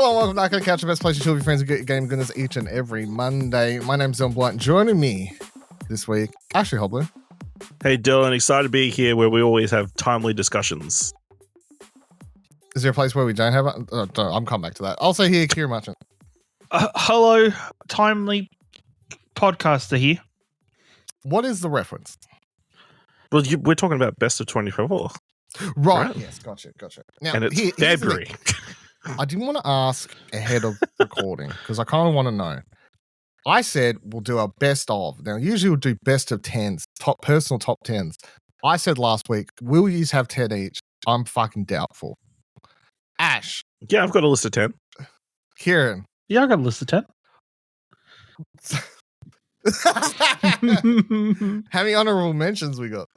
Hello, welcome back to Couch, the best place to chill with your friends and get your game goodness each and every Monday. My name's Dylan Blight. Joining me this week, Ashley Hoblin. Hey Dylan, excited to be here where we always have timely discussions. Is there a place where we don't have it? I'm coming back to that. Also here, Ciaran Marchant. Hello, timely podcaster here. What is the reference? Well, we're talking about best of 2024. Right. Yes, gotcha. Now, and it's here's the February. thing. I didn't want to ask ahead of recording because I kind of want to know. I said we'll do our best of. Now, usually we'll do best of 10s, personal top 10s. I said last week, will you have 10 each? I'm fucking doubtful. Ash. Yeah, I've got a list of 10. Ciaran. Yeah, I got a list of 10. How many honorable mentions we got?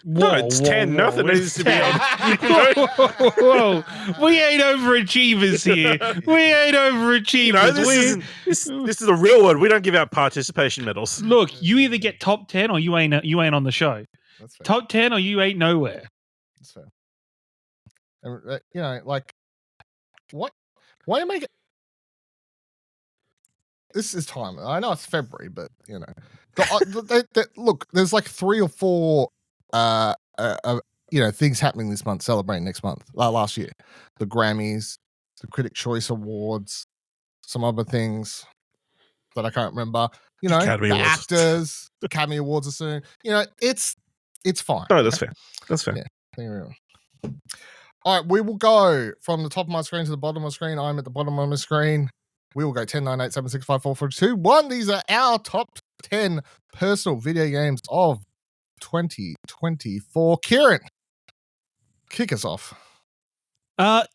No, it's 10. Nothing needs to be on. Whoa. We ain't overachievers here. We ain't overachievers. This is a real one. We don't give out participation medals. Look, you either get top 10 or you ain't on the show. That's fair. Top 10 or you ain't nowhere. That's fair. And, like, what? Why make it? This is time. I know it's February, but look, there's like 3 or 4 things happening this month, celebrating next month, last year. The Grammys, the Critic Choice Awards, some other things that I can't remember. Academy Awards. Actors, the Academy Awards are soon. It's fine. No, that's fair. That's fair. Yeah, thank you very much. All right, we will go from the top of my screen to the bottom of my screen. I'm at the bottom of my screen. We will go 10, 9, 8, 7, 6, 5, 4, 3, 2, 1. These are our top 10 personal video games of 2024. Ciaran, kick us off.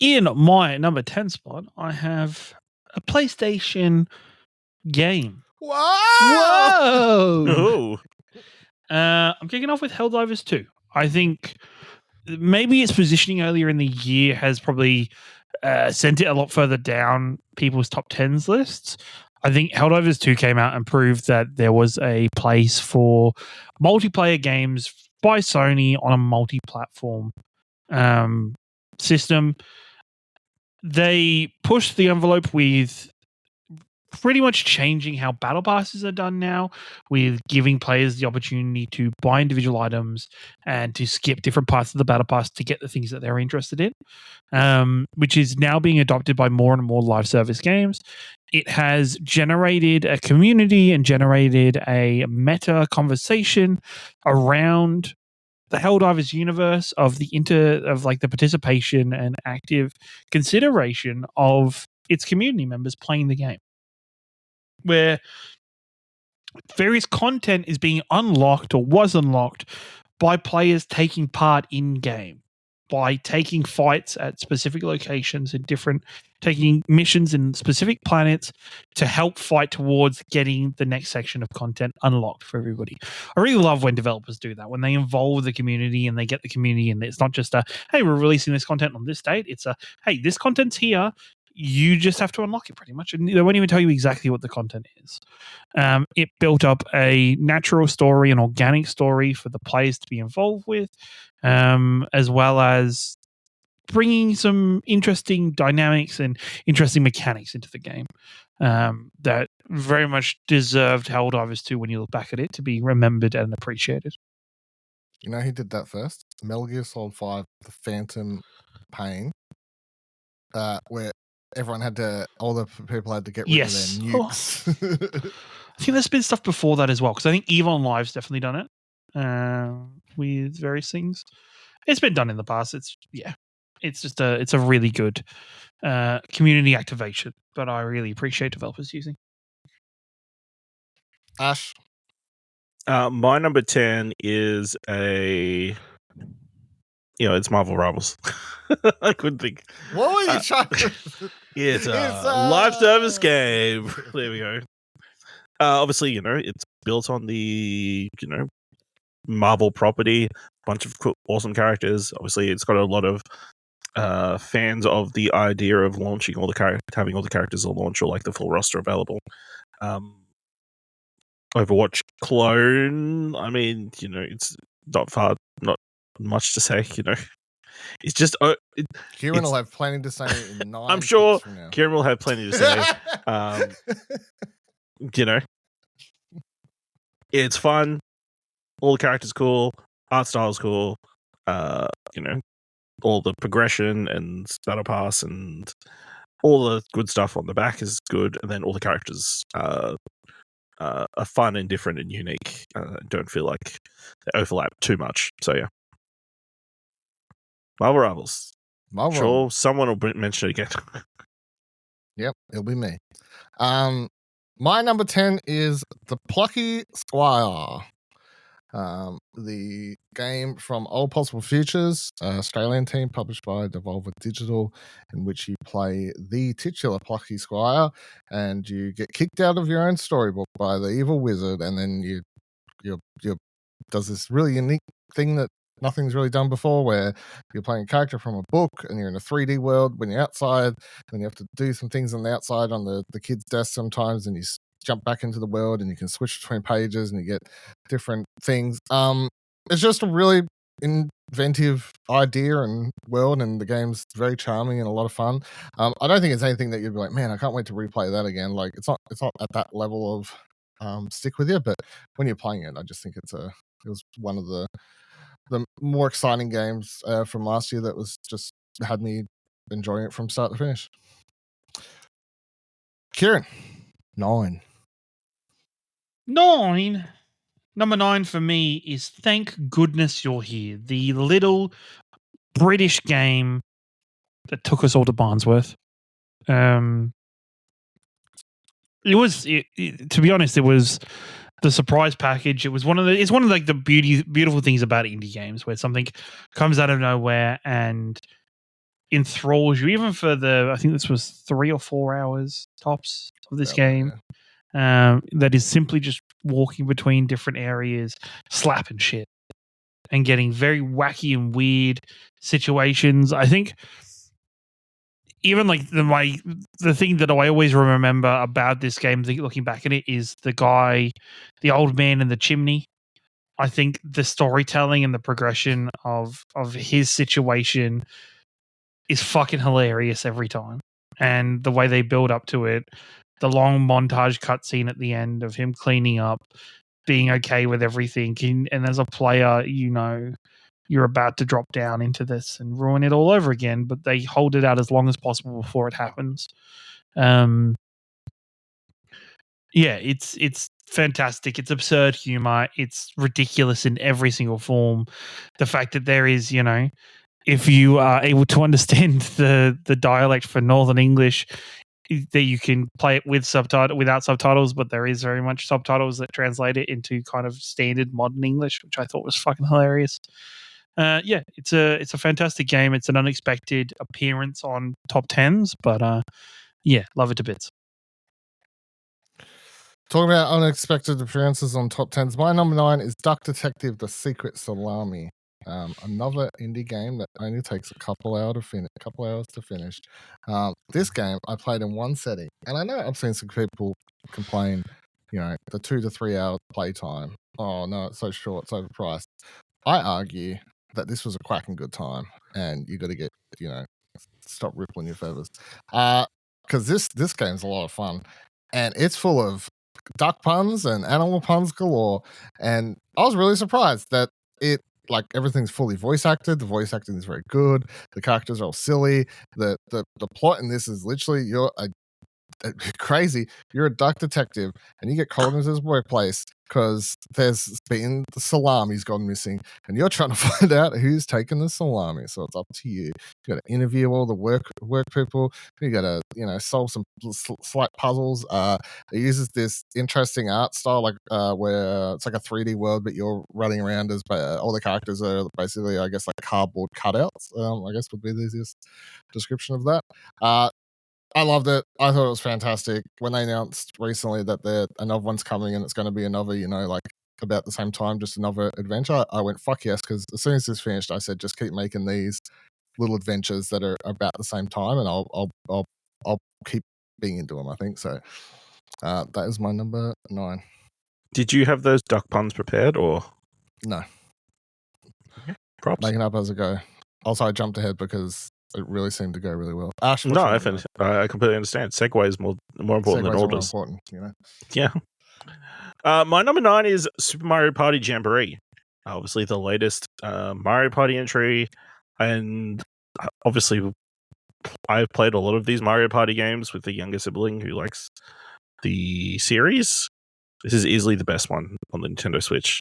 In my number 10 spot, I have a PlayStation game. Whoa! Whoa! I'm kicking off with Helldivers 2. I think maybe its positioning earlier in the year has probably sent it a lot further down people's top 10s lists. I think Helldivers 2 came out and proved that there was a place for multiplayer games by Sony on a multi-platform system. They pushed the envelope with pretty much changing how battle passes are done now, with giving players the opportunity to buy individual items and to skip different parts of the battle pass to get the things that they're interested in, which is now being adopted by more and more live service games. It has generated a community and generated a meta conversation around the Helldivers universe of the participation and active consideration of its community members playing the game, where various content is being unlocked or was unlocked by players taking part in game, by taking fights at specific locations and taking missions in specific planets to help fight towards getting the next section of content unlocked for everybody. I really love when developers do that, when they involve the community and they get the community, and it's not just a, hey, we're releasing this content on this date. It's a, hey, this content's here. You just have to unlock it pretty much. And they won't even tell you exactly what the content is. It built up a natural story, an organic story for the players to be involved with, as well as bringing some interesting dynamics and interesting mechanics into the game that very much deserved Helldivers 2 when you look back at it to be remembered and appreciated. You know who did that first? Metal Gear Solid 5, The Phantom Pain, where all the people had to get rid of their nukes. I think there's been stuff before that as well, because I think EVE Live's definitely done it with various things. It's been done in the past. It's a really good community activation, but I really appreciate developers using. Ash? My number 10 is it's Marvel Rivals. I couldn't think. What were you trying to... It's a live service game. There we go. Obviously, it's built on the, Marvel property, bunch of cool, awesome characters. Obviously, it's got a lot of fans of the idea of launching having all the characters on launch or like the full roster available. Overwatch clone. I mean, it's not much to say. It's just Kieran will have plenty to say in 9 I'm sure picks from now. Ciaran will have plenty to say. You know, it's fun. All the characters cool. Art style's cool. You know, all the progression and battle pass and all the good stuff on the back is good, and then all the characters are fun and different and unique. Don't feel like they overlap too much. So yeah, Marvel Rivals. Sure, someone will mention it again. Yep, it'll be me. My number 10 is The Plucky Squire. The game from All Possible Futures, Australian team, published by Devolver Digital, in which you play the titular Plucky Squire, and you get kicked out of your own storybook by the evil wizard, and then you does this really unique thing that nothing's really done before, where you're playing a character from a book and you're in a 3D world when you're outside, and you have to do some things on the outside on the kid's desk sometimes, and you jump back into the world and you can switch between pages and you get different things. It's just a really inventive idea and world, and the game's very charming and a lot of fun. I don't think it's anything that you'd be like, man, I can't wait to replay that again. Like, it's not at that level of stick with you, but when you're playing it, I just think it was one of the more exciting games from last year that was just had me enjoying it from start to finish. Ciaran, 9. Number 9 for me is Thank Goodness You're Here, the little British game that took us all to Barnsworth. To be honest, it was the surprise package. It was it's one of like the beautiful things about indie games, where something comes out of nowhere and enthralls you, even for I think this was 3 or 4 hours tops of this game. That is simply just walking between different areas, slapping shit, and getting very wacky and weird situations. I think even like the thing that I always remember about this game, looking back at it, is the old man in the chimney. I think the storytelling and the progression of his situation is fucking hilarious every time, and the way they build up to it. The long montage cutscene at the end of him cleaning up, being okay with everything, and as a player, you're about to drop down into this and ruin it all over again, but they hold it out as long as possible before it happens. It's fantastic. It's absurd humor. It's ridiculous in every single form. The fact that there is, if you are able to understand the dialect for Northern English, that you can play it without subtitles, but there is very much subtitles that translate it into kind of standard modern English, which I thought was fucking hilarious. It's a fantastic game. It's an unexpected appearance on top 10s, but love it to bits. Talking about unexpected appearances on top 10s, my number 9 is Duck Detective: The Secret Salami. Another indie game that only takes a couple hours to finish. This game I played in one setting, and I know I've seen some people complain, the 2 to 3 hour playtime. Oh no, it's so short, it's overpriced. I argue that this was a quacking good time, and you got to get, stop rippling your feathers, because this game's a lot of fun, and it's full of duck puns and animal puns galore, and I was really surprised that everything's fully voice acted. The voice acting is very good. The characters are all silly. The plot in this is literally you're crazy. You're a duck detective, and you get called into this workplace because the salami's gone missing, and you're trying to find out who's taken the salami. So it's up to you. You got to interview all the work people. You got to solve some slight puzzles. It uses this interesting art style, where it's like a 3D world, but you're running around as all the characters are basically, I guess, like cardboard cutouts. I guess would be the easiest description of that. I loved it. I thought it was fantastic. When they announced recently that another one's coming and it's going to be another, about the same time, just another adventure, I went, fuck yes, because as soon as this finished, I said, just keep making these little adventures that are about the same time, and I'll keep being into them, I think. So that is my number 9. Did you have those duck puns prepared, or? No. Props. Making up as I go. Also, I jumped ahead because it really seemed to go really well. Ash, No, I completely understand. Segue is more important than Segues are more orders. important, you know. Yeah. My number 9 is Super Mario Party Jamboree. Obviously, the latest Mario Party entry, and obviously, I've played a lot of these Mario Party games with the younger sibling who likes the series. This is easily the best one on the Nintendo Switch.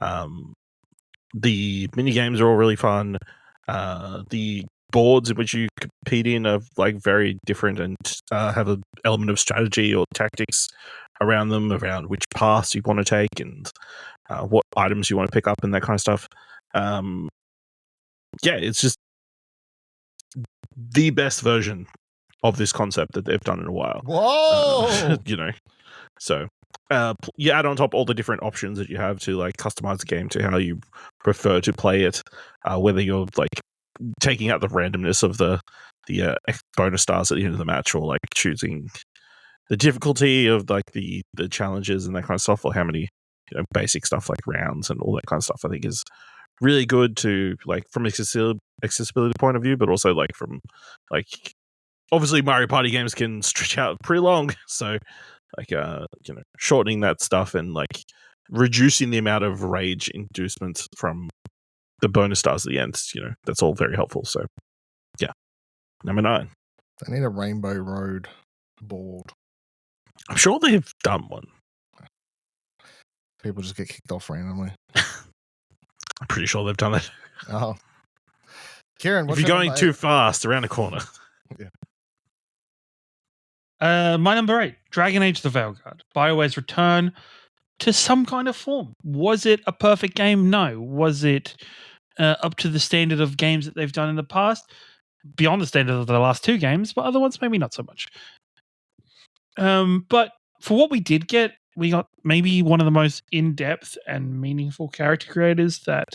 The mini games are all really fun. The boards in which you compete in are like very different and have an element of strategy or tactics around them, around which paths you want to take and what items you want to pick up and that kind of stuff. Yeah, it's just the best version of this concept that they've done in a while. Whoa! You know, so you add on top all the different options that you have to like customize the game to how you prefer to play it, whether you're like taking out the randomness of the bonus stars at the end of the match, or like choosing the difficulty of like the challenges and that kind of stuff, or how many basic stuff like rounds and all that kind of stuff. I think is really good to like from accessibility point of view, but also like from like obviously Mario Party games can stretch out pretty long, so like shortening that stuff and like reducing the amount of rage inducement from the bonus stars at the end, that's all very helpful. So yeah, number 9. They need a Rainbow Road board. I'm sure they've done one. People just get kicked off randomly. I'm pretty sure they've done it. Oh, Ciaran, if you're going too fast around the corner. Yeah. My number 8, Dragon Age: The Veilguard, BioWare's return to some kind of form. Was it a perfect game? No. Was it up to the standard of games that they've done in the past? Beyond the standard of the last 2 games, but other ones maybe not so much. But for what we did get, we got maybe one of the most in-depth and meaningful character creators that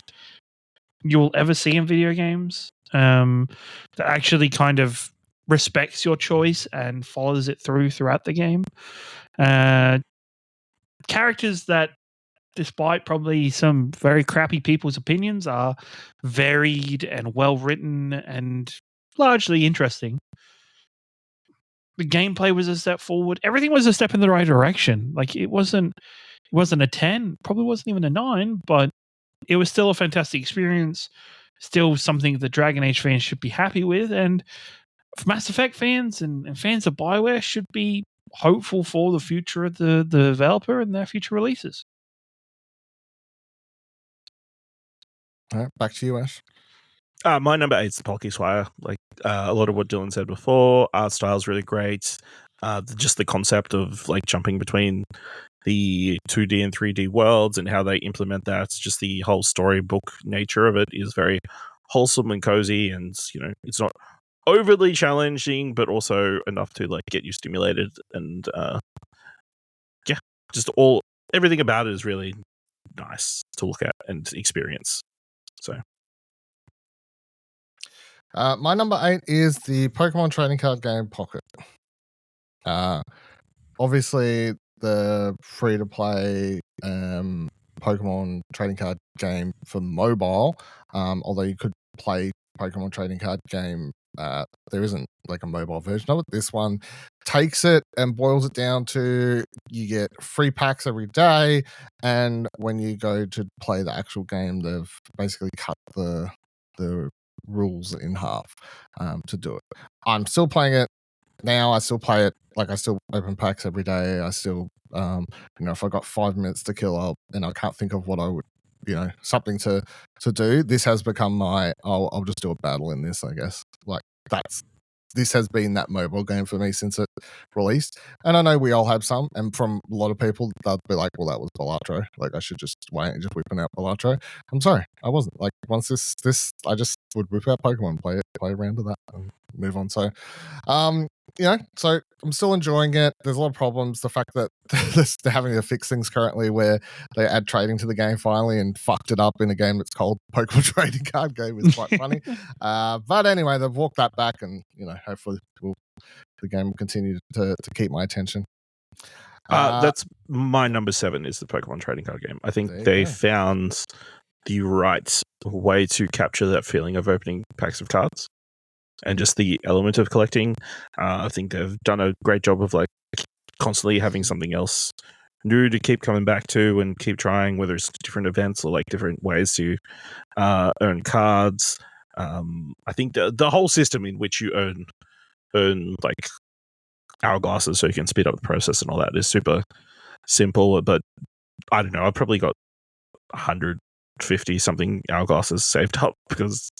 you'll ever see in video games. That actually kind of respects your choice and follows it throughout the game. Characters that, despite probably some very crappy people's opinions, are varied and well written and largely interesting. The gameplay was a step forward. Everything was a step in the right direction. Like it wasn't a 10, probably wasn't even a 9, but it was still a fantastic experience. Still something that Dragon Age fans should be happy with, and Mass Effect fans and fans of BioWare should be hopeful for the future of the developer and their future releases. All right, back to you, Ash. My number 8 is the Pocky Swire. Like a lot of what Dylan said before, art style is really great. Just the concept of like jumping between the 2D and 3D worlds and how they implement that, just the whole storybook nature of it is very wholesome and cozy, and it's not overly challenging, but also enough to like get you stimulated, and just everything about it is really nice to look at and experience. So my number 8 is the Pokemon trading card game Pocket. Obviously, the free-to-play Pokemon trading card game for mobile, although you could play Pokemon trading card game, there isn't like a mobile version of it. This one takes it and boils it down to you get free packs every day, and when you go to play the actual game, they've basically cut the rules in half to do it. I'm still playing it now. I still play it, like I still open packs every day. I still if I got 5 minutes to kill up and I can't think of what I would, something to do, this has become my I'll just do a battle in this, I guess. Like this has been that mobile game for me since it released. And I know we all have some, and from a lot of people, they'll be like, well, that was Balatro. Like, I should just wait and just whipping out Balatro. I'm sorry, I wasn't. Like, once this, I just would whip out Pokemon, play around with that, and move on. So, so I'm still enjoying it. There's a lot of problems. The fact that they're having to fix things currently where they add trading to the game finally and fucked it up in a game that's called Pokemon Trading Card Game is quite funny. But anyway, they've walked that back, and hopefully the game will continue to keep my attention. That's my number 7 is the Pokemon Trading Card Game. I think they found the right way to capture that feeling of opening packs of cards and just the element of collecting. I think they've done a great job of like constantly having something else new to keep coming back to and keep trying, whether it's different events or like different ways to earn cards. I think the whole system in which you earn like hourglasses so you can speed up the process and all that is super simple. But I don't know, I've probably got 150 something hourglasses saved up because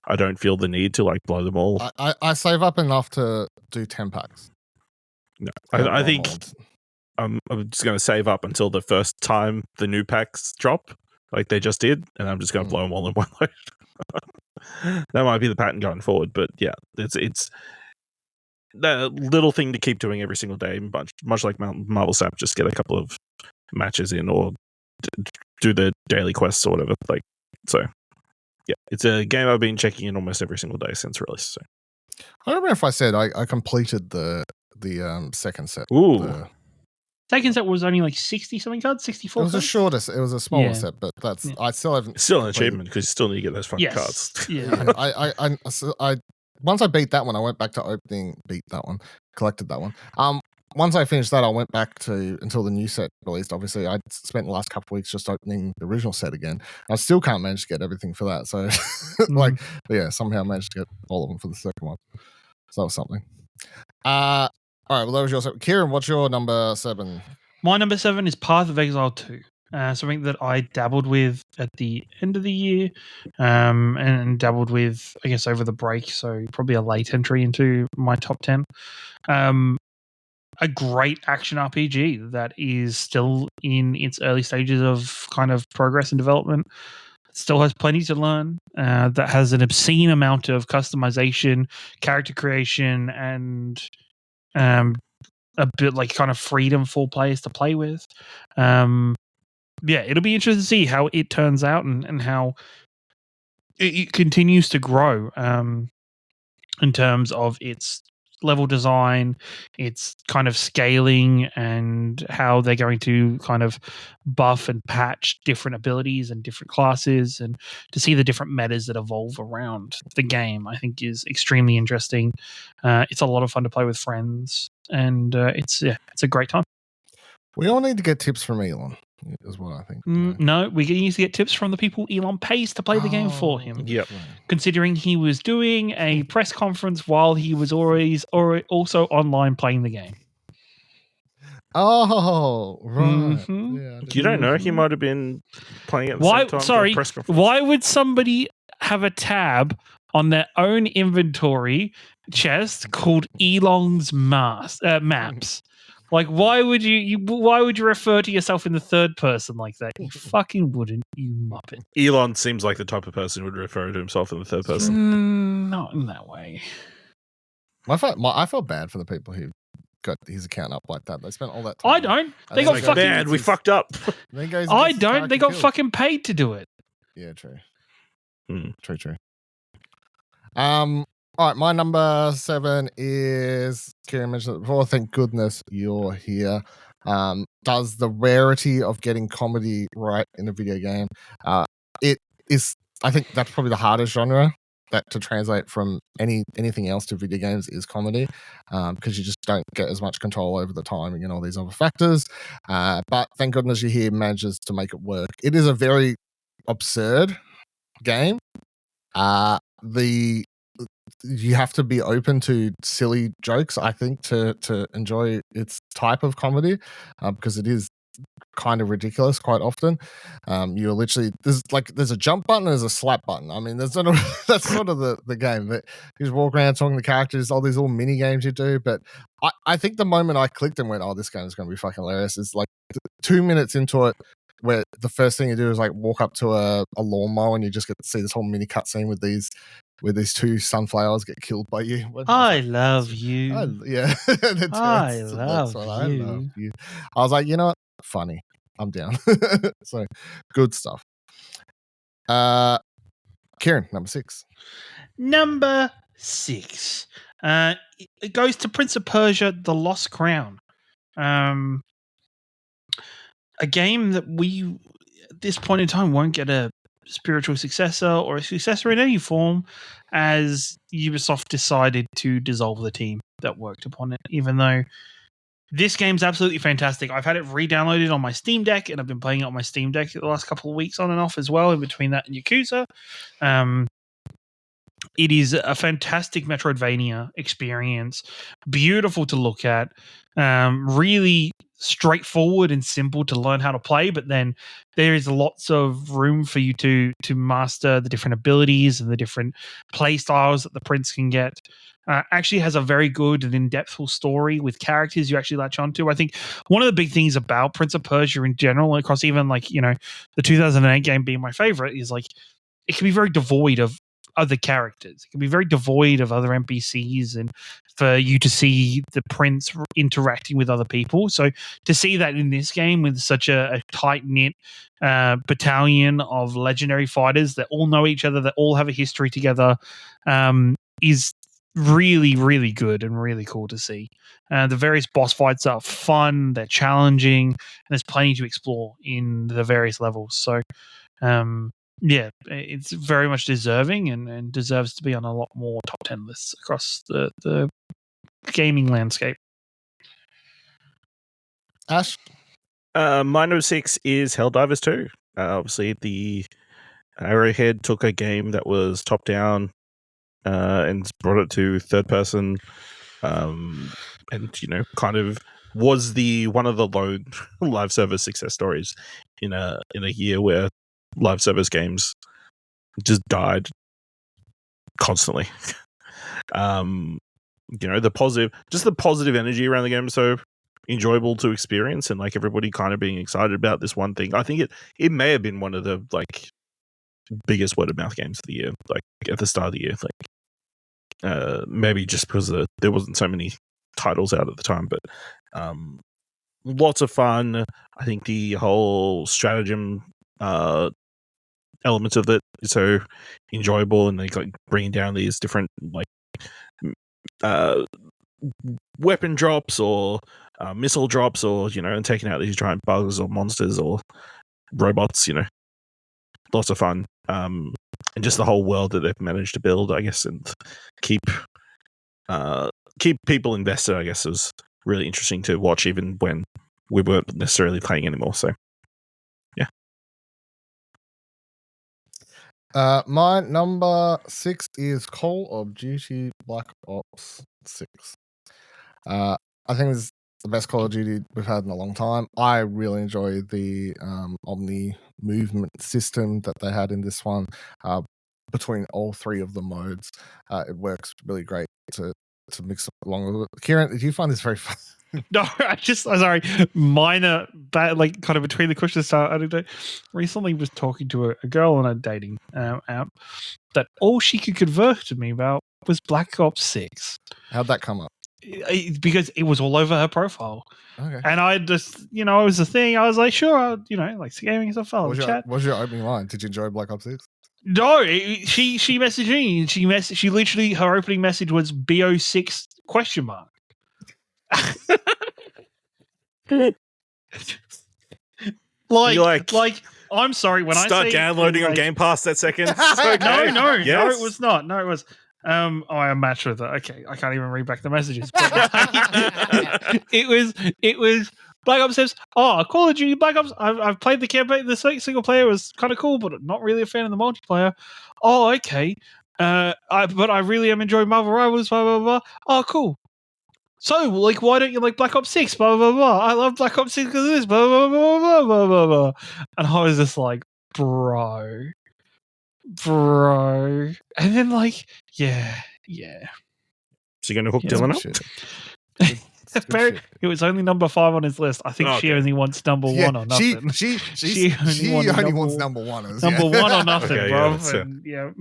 I don't feel the need to like blow them all. I save up enough to do 10 packs. No, I think I'm just going to save up until the first time the new packs drop, like they just did, and I'm just going to blow them all in one load. That might be the pattern going forward, but yeah, it's that little thing to keep doing every single day, much like Marvel Snap, just get a couple of matches in or do the daily quests or whatever. Like, so yeah, it's a game I've been checking in almost every single day since release. So. I don't remember if I said I completed the second set. Ooh. Second set was only like 60 something cards, 64. It was cards? a shortest. It was a smaller set, but I still haven't. Still an achievement because you still need to get those fucking cards. Yeah. I once I beat that one, I went back to collected that one. Once I finished that, I went back to until the new set released. Obviously, I spent the last couple of weeks just opening the original set again. I still can't manage to get everything for that. So, somehow I managed to get all of them for the second one. So that was something. All right, well, that was your 7. Ciaran, what's your number 7? My number 7 is Path of Exile 2. Something that I dabbled with at the end of the year and dabbled with, I guess, over the break. So probably a late entry into my top 10. A great action RPG that is still in its early stages of kind of progress and development. Still has plenty to learn. That has an obscene amount of customization, character creation, and a bit like kind of freedom for players to play with. It'll be interesting to see how it turns out and how it continues to grow in terms of its level design, its kind of scaling, and how they're going to kind of buff and patch different abilities and different classes, and to see the different metas that evolve around the game, I think is extremely interesting. It's a lot of fun to play with friends, and it's a great time. We all need to get tips from Elon as well, I think. No, we need to get tips from the people Elon pays to play the game for him. Yep. Considering he was doing a press conference while he was also online playing the game. Oh, right. Mm-hmm. Yeah, you don't know. He might have been playing at the same time. Sorry, press conference. why would somebody have a tab on their own inventory chest called Elon's maps? Like, why would you refer to yourself in the third person like that? You fucking wouldn't, you muppet. Elon seems like the type of person who would refer to himself in the third person. Not in that way. I felt bad for the people who got his account up like that. They spent all that time. I don't. They got fucking bad. We fucked up. I don't. They got fucking paid to do it. Yeah, true. True. All right, my number 7 is, Ciaran mentioned it before, thank goodness you're here. Does the rarity of getting comedy right in a video game. It is, I think that's probably the hardest genre that to translate from anything else to video games is comedy, because you just don't get as much control over the timing and all these other factors. But thank goodness you're here manages to make it work. It is a very absurd game. You have to be open to silly jokes, I think, to enjoy its type of comedy, because it is kind of ridiculous quite often. You're literally there's a jump button, there's a slap button. I mean, that's sort of the game. But you just walk around talking to the characters, all these little mini games you do. But I think the moment I clicked and went, oh, this game is going to be fucking hilarious, is like 2 minutes into it, where the first thing you do is like walk up to a lawnmower and you just get to see this whole mini cutscene with these 2 sunflowers get killed by you. I love you. I love you. I was like, you know what? Funny. I'm down. So good stuff. Ciaran, number 6. Number 6. It goes to Prince of Persia: The Lost Crown. A game that we, at this point in time, won't get a spiritual successor or a successor in any form, as Ubisoft decided to dissolve the team that worked upon it, even though this game's absolutely fantastic. I've had it re-downloaded on my Steam Deck, and I've been playing it on my Steam Deck the last couple of weeks on and off as well, in between that and Yakuza. It is a fantastic Metroidvania experience, beautiful to look at, really straightforward and simple to learn how to play, but then there is lots of room for you to master the different abilities and the different play styles that the prince can get. Actually has a very good and in-depthful story with characters you actually latch onto. I think one of the big things about Prince of Persia in general, across even like, the 2008 game being my favorite, is like it can be very devoid of other characters. It can be very devoid of other NPCs, and for you to see the prince interacting with other people. So to see that in this game with such a tight-knit battalion of legendary fighters that all know each other, that all have a history together, is really, really good and really cool to see. The various boss fights are fun, they're challenging, and there's plenty to explore in the various levels. So yeah, it's very much deserving and deserves to be on a lot more top 10 lists across the gaming landscape. Ash? My number 6 is Helldivers 2. Obviously, the Arrowhead took a game that was top-down and brought it to third person, and kind of was one of the lone live service success stories in a year where live service games just died constantly. The positive energy around the game is so enjoyable to experience, and like everybody kind of being excited about this one thing. I think it may have been one of the like biggest word of mouth games of the year, like at the start of the year. Like maybe just because there wasn't so many titles out at the time, but lots of fun. I think the whole stratagem elements of it is so enjoyable, and they like bringing down these different like weapon drops or missile drops, or and taking out these giant bugs or monsters or robots. Lots of fun. And just the whole world that they've managed to build, I guess, and keep people invested, I guess, is really interesting to watch, even when we weren't necessarily playing anymore. So, yeah. My number 6 is Call of Duty Black Ops 6. I think it's the best Call of Duty we've had in a long time. I really enjoy the Omni movement system that they had in this one. Between all three of the modes, it works really great to mix along with it. Ciaran, did you find this very fun? No, sorry, minor, like kind of between the questions. I don't know. Recently was talking to a girl on a dating app that all she could converse to me about was Black Ops 6. How'd that come up? Because it was all over her profile. Okay. And I just, it was a thing. I was like, sure, like gaming and stuff. What was your opening line? Did you enjoy Black Ops 6? No, she messaged me, and she literally, her opening message was BO6 ? like I'm sorry, when I start downloading on Game Pass that second. Okay. No, yes. it was not. No, it was I am matched with it. Okay, I can't even read back the messages. But it was Black Ops says, Call of Duty Black Ops. I've played the campaign. The single player was kind of cool, but not really a fan of the multiplayer. Oh, okay. But I really am enjoying Marvel Rivals. Blah blah blah. Oh, cool. So, like, why don't you like Black Ops 6? Blah, blah, blah. I love Black Ops 6 because of this. Blah, blah, blah, blah, blah, blah, blah. And I was just like, bro. And then, like, yeah. So you're going to hook Dylan up? It was only number 5 on his list. I think she only wants number 1 or nothing. She only wants number 1. Number 1 or nothing, okay, bro.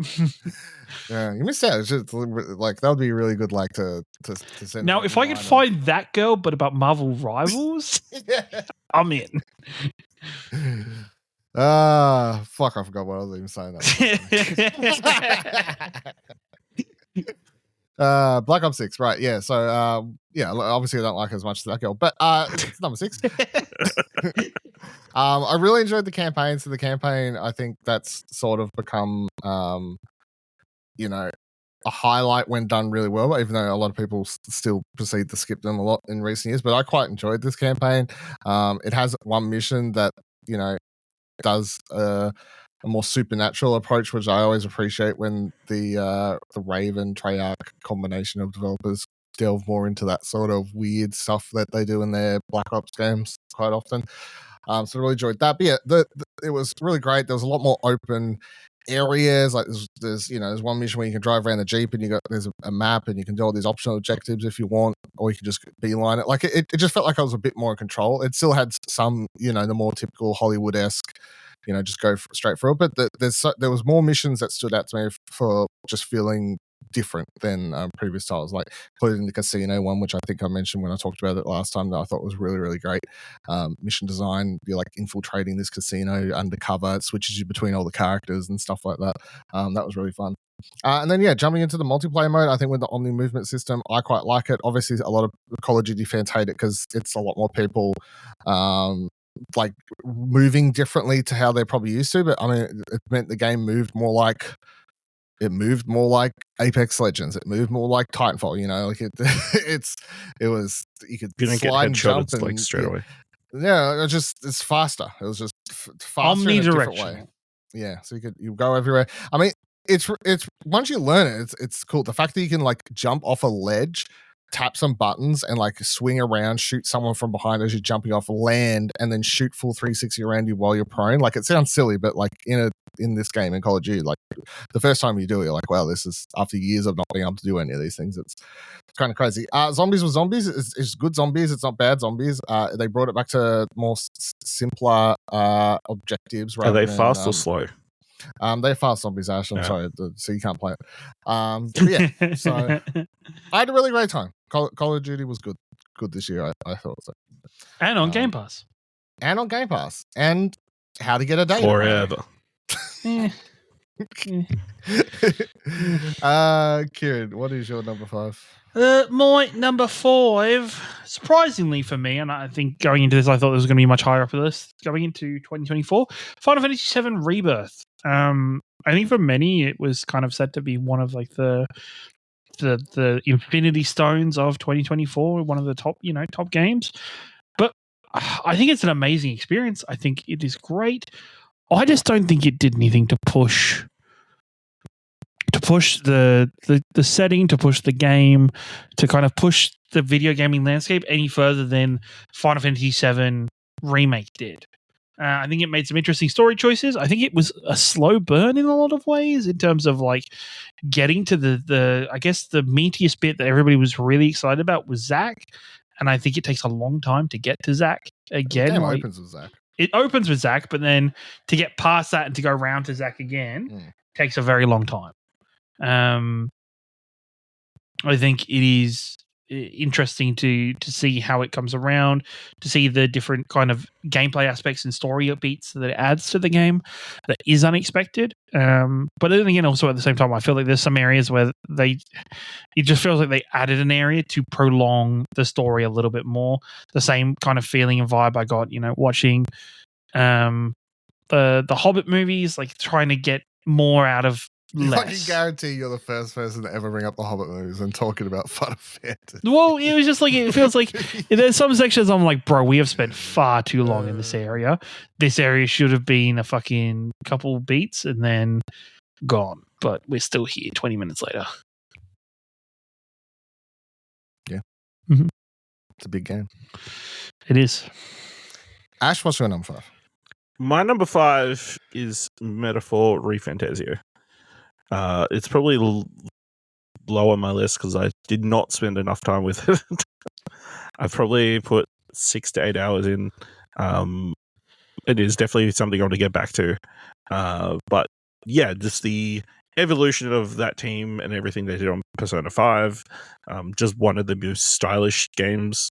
Yeah, you missed out. It's just like that would be really good, like to send. Now, if I could find that girl, but about Marvel Rivals, I'm in. Fuck! I forgot what I was even saying. That Black Ops 6, right? Yeah. So, obviously I don't like it as much as that girl, but it's number 6. I really enjoyed the campaign. So the campaign, I think that's sort of become, you know, a highlight when done really well, even though a lot of people still proceed to skip them a lot in recent years. But I quite enjoyed this campaign. It has one mission that, you know, does a more supernatural approach, which I always appreciate when the Raven Treyarch combination of developers delve more into that sort of weird stuff that they do in their Black Ops games quite often. So I really enjoyed that. But yeah, it was really great. There was a lot more open areas. Like there's one mission where you can drive around the Jeep and there's a map and you can do all these optional objectives if you want, or you can just beeline it. Like it just felt like I was a bit more in control. It still had some, the more typical Hollywood-esque, just go straight through it. But there was more missions that stood out to me for just feeling different than previous titles, like including the casino one, which I think I mentioned when I talked about it last time, that I thought was really, really great. Mission design, you're like infiltrating this casino undercover, it switches you between all the characters and stuff like that. That was really fun. And then, jumping into the multiplayer mode, I think with the Omni movement system, I quite like it. Obviously, a lot of Call of Duty fans hate it because it's a lot more people like moving differently to how they're probably used to. But I mean, it meant the game moved more like Apex Legends. It moved more like Titanfall. Like it was you could you don't slide get and headshot, jump it's like straight away. Yeah, it's faster. It was just faster in a different way. Yeah, so you go everywhere. I mean, it's once you learn it, it's cool. The fact that you can like jump off a ledge, tap some buttons, and like swing around, shoot someone from behind as you're jumping off, land, and then shoot full 360 around you while you're prone. Like it sounds silly, but like in this game in Call of Duty, like the first time you do it, you're like, wow, this is after years of not being able to do any of these things. It's kind of crazy. Zombies with zombies is good zombies. It's not bad zombies. They brought it back to more simpler objectives. Are they fast or slow? They're fast zombies, Ash. I'm sorry, so you can't play it. But yeah, so I had a really great time. Call of Duty was good this year. I thought so. And on Game Pass. And on Game Pass. And how to get a date forever. Ciaran, what is your number 5? My number 5, surprisingly for me, and I think going into this, I thought this was going to be much higher up the list. Going into 2024, Final Fantasy VII Rebirth. I think for many, it was kind of said to be one of like the Infinity Stones of 2024, one of the top games. But I think it's an amazing experience. I think it is great. I just don't think it did anything to push the setting, to push the game, to kind of push the video gaming landscape any further than Final Fantasy VII Remake did. I think it made some interesting story choices. I think it was a slow burn in a lot of ways in terms of like getting to the I guess the meatiest bit that everybody was really excited about was Zack. And I think it takes a long time to get to Zack again. The game opens with Zack. It opens with Zack, but then to get past that and to go round to Zack again takes a very long time. I think it is interesting to see how it comes around, to see the different kind of gameplay aspects and story beats that it adds to the game that is unexpected. But then again, also at the same time, I feel like there's some areas where it just feels like they added an area to prolong the story a little bit more. The same kind of feeling and vibe I got, watching the Hobbit movies, like trying to get more out of less. I can guarantee you're the first person to ever bring up the Hobbit movies and talking about Final Fantasy. Well, it was just like, it feels like there's some sections I'm like, bro, we have spent far too long in this area. This area should have been a fucking couple beats and then gone. But we're still here 20 minutes later. Yeah. Mm-hmm. It's a big game. It is. Ash, what's your number 5? My number 5 is Metaphor ReFantazio. It's probably low on my list because I did not spend enough time with it. I've probably put 6 to 8 hours in. It is definitely something I want to get back to. But yeah, just the evolution of that team and everything they did on Persona 5. Just one of the most stylish games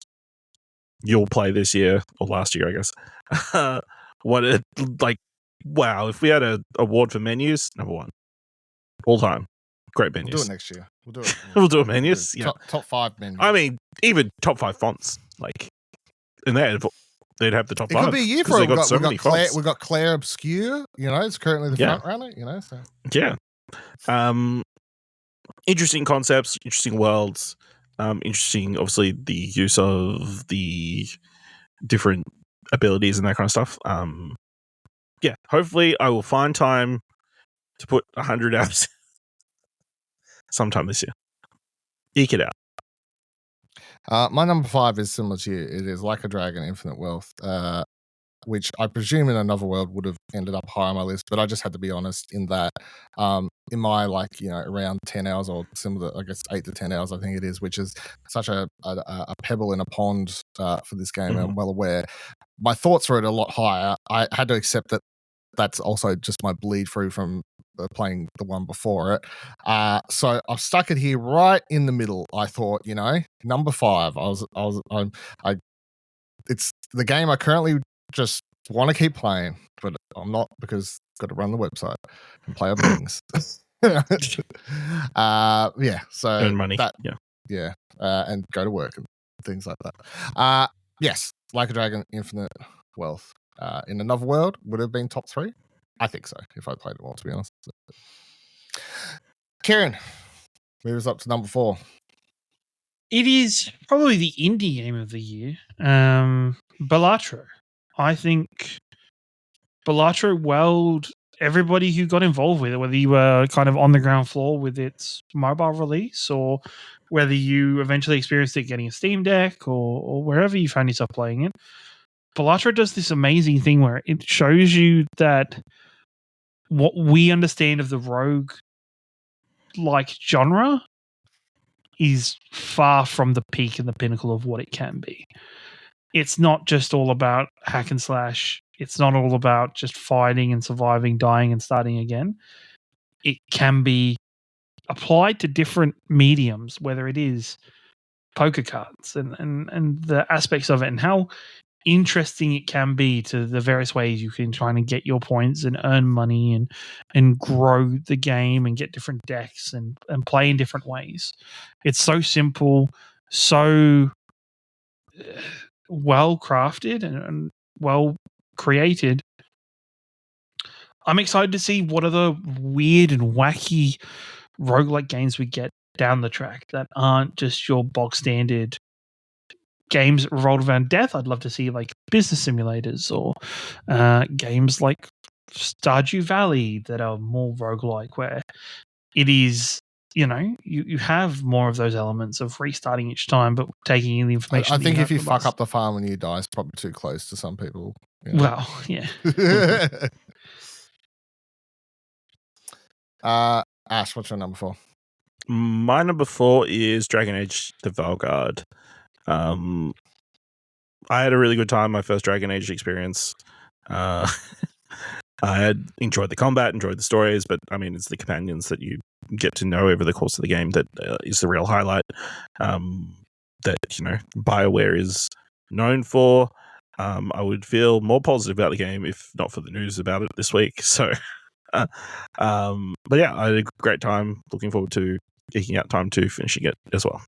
you'll play this year or last year, I guess. Wow, if we had an award for menus, number 1. All time. Great menus. We'll do it next year. We'll do it. We'll do it menus. Top 5 menus. I mean, even top 5 fonts. Like, and they had they'd have the top It 5. could be a year because for they it. got so many Claire, fonts. we got Claire Obscure. It's currently the Yeah. front runner. So Yeah. Interesting concepts, interesting worlds, interesting, obviously, the use of the different abilities and that kind of stuff. Yeah, hopefully I will find time to put 100 hours sometime this year. Eke it out. my number 5 is similar to you. It is Like a Dragon: Infinite Wealth, which I presume in another world would have ended up high on my list, but I just had to be honest in that. In my around 10 hours or similar, I guess 8 to 10 hours, I think it is, which is such a pebble in a pond for this game. I'm well aware. My thoughts were at a lot higher. I had to accept that that's also just my bleed through from playing the one before it. So I've stuck it here right in the middle. I thought, number 5. It's the game I currently just want to keep playing, but I'm not, because I've got to run the website and play other things. Yeah. So Earn money. And go to work and things like that. Yes, Like a Dragon: Infinite Wealth. In another world would have been top 3. I think so, if I played it all, to be honest. Ciaran, move us up to number 4. It is probably the indie game of the year. Balatro. I think Balatro wowed everybody who got involved with it, whether you were kind of on the ground floor with its mobile release, or whether you eventually experienced it getting a Steam Deck, or wherever you found yourself playing it. Balatro does this amazing thing where it shows you that what we understand of the rogue genre is far from the peak and the pinnacle of what it can be. It's not just all about hack and slash. It's not all about just fighting and surviving, dying and starting again. It can be applied to different mediums, whether it is poker cards and the aspects of it, and how interesting it can be to the various ways you can try and get your points and earn money and grow the game and get different decks and play in different ways. It's so simple, so well crafted and well created. I'm excited to see what other weird and wacky roguelike games we get down the track that aren't just your bog standard games that revolve around death. I'd love to see like business simulators or games like Stardew Valley that are more roguelike, where it is, you have more of those elements of restarting each time, but taking in the information. I think if you fuck up the farm when you die, it's probably too close to some people. Well, yeah. Ash, what's your number 4? My number 4 is Dragon Age: The Vanguard. I had a really good time my first Dragon Age experience. I had enjoyed the combat, enjoyed the stories, but I mean, it's the companions that you get to know over the course of the game that is the real highlight. That BioWare is known for. I would feel more positive about the game if not for the news about it this week. So, but yeah, I had a great time. Looking forward to geeking out time to finishing it as well.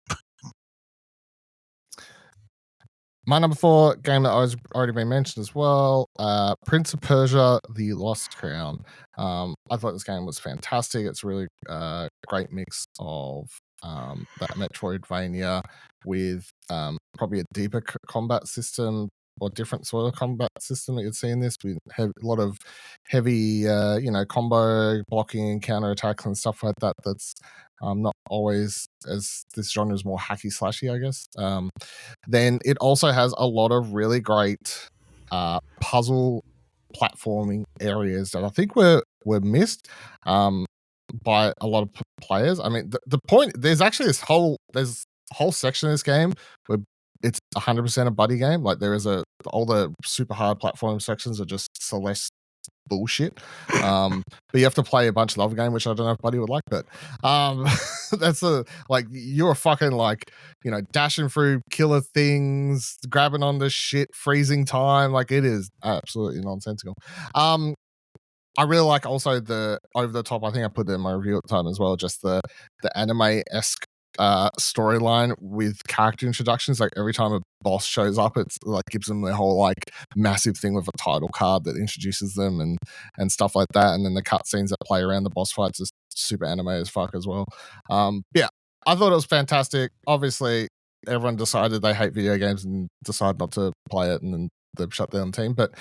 My number 4 game that was already been mentioned as well, Prince of Persia: The Lost Crown. I thought this game was fantastic. It's a really great mix of that Metroidvania with probably a deeper combat system or different sort of combat system that you'd see in this. We have a lot of heavy, combo blocking, counter attacks and stuff like that. That's not always, as this genre is more hacky slashy, I guess. Then it also has a lot of really great puzzle platforming areas that I think were missed by a lot of players. I mean, the point, there's actually this whole section of this game where it's 100% a buddy game. Like there is all the super hard platform sections are just Celeste bullshit. But you have to play a bunch of the other game, which I don't know if Buddy would like, but that's you're fucking dashing through killer things, grabbing on the shit, freezing time. Like it is absolutely nonsensical. I really like also the over the top. I think I put that in my review at the time as well. Just the anime-esque storyline with character introductions. Like every time a boss shows up, it's like gives them their whole like massive thing with a title card that introduces them and stuff like that. And then the cutscenes that play around the boss fights is super anime as fuck as well. Yeah, I thought it was fantastic. Obviously, everyone decided they hate video games and decide not to play it, and then they've shut down the team. But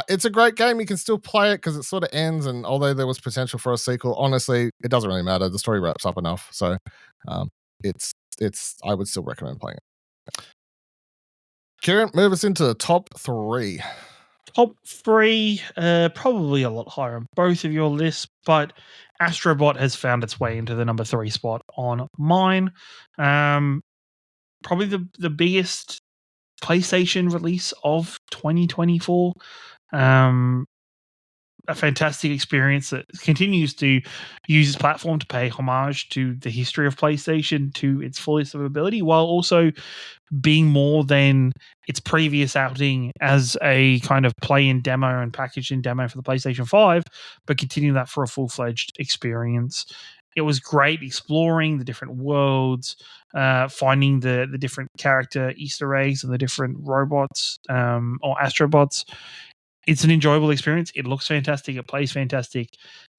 it's a great game. You can still play it because it sort of ends. And although there was potential for a sequel, honestly, it doesn't really matter. The story wraps up enough. So it's I would still recommend playing it. Ciaran, move us into the top 3. Top 3, probably a lot higher on both of your lists, but Astrobot has found its way into the number 3 spot on mine. Probably the biggest PlayStation release of 2024. A fantastic experience that continues to use its platform to pay homage to the history of PlayStation to its fullest of ability, while also being more than its previous outing as a kind of play-in demo and package-in demo for the PlayStation 5, but continuing that for a full-fledged experience. It was great exploring the different worlds, finding the different character Easter eggs and the different robots or astrobots. It's an enjoyable experience. It looks fantastic. It plays fantastic.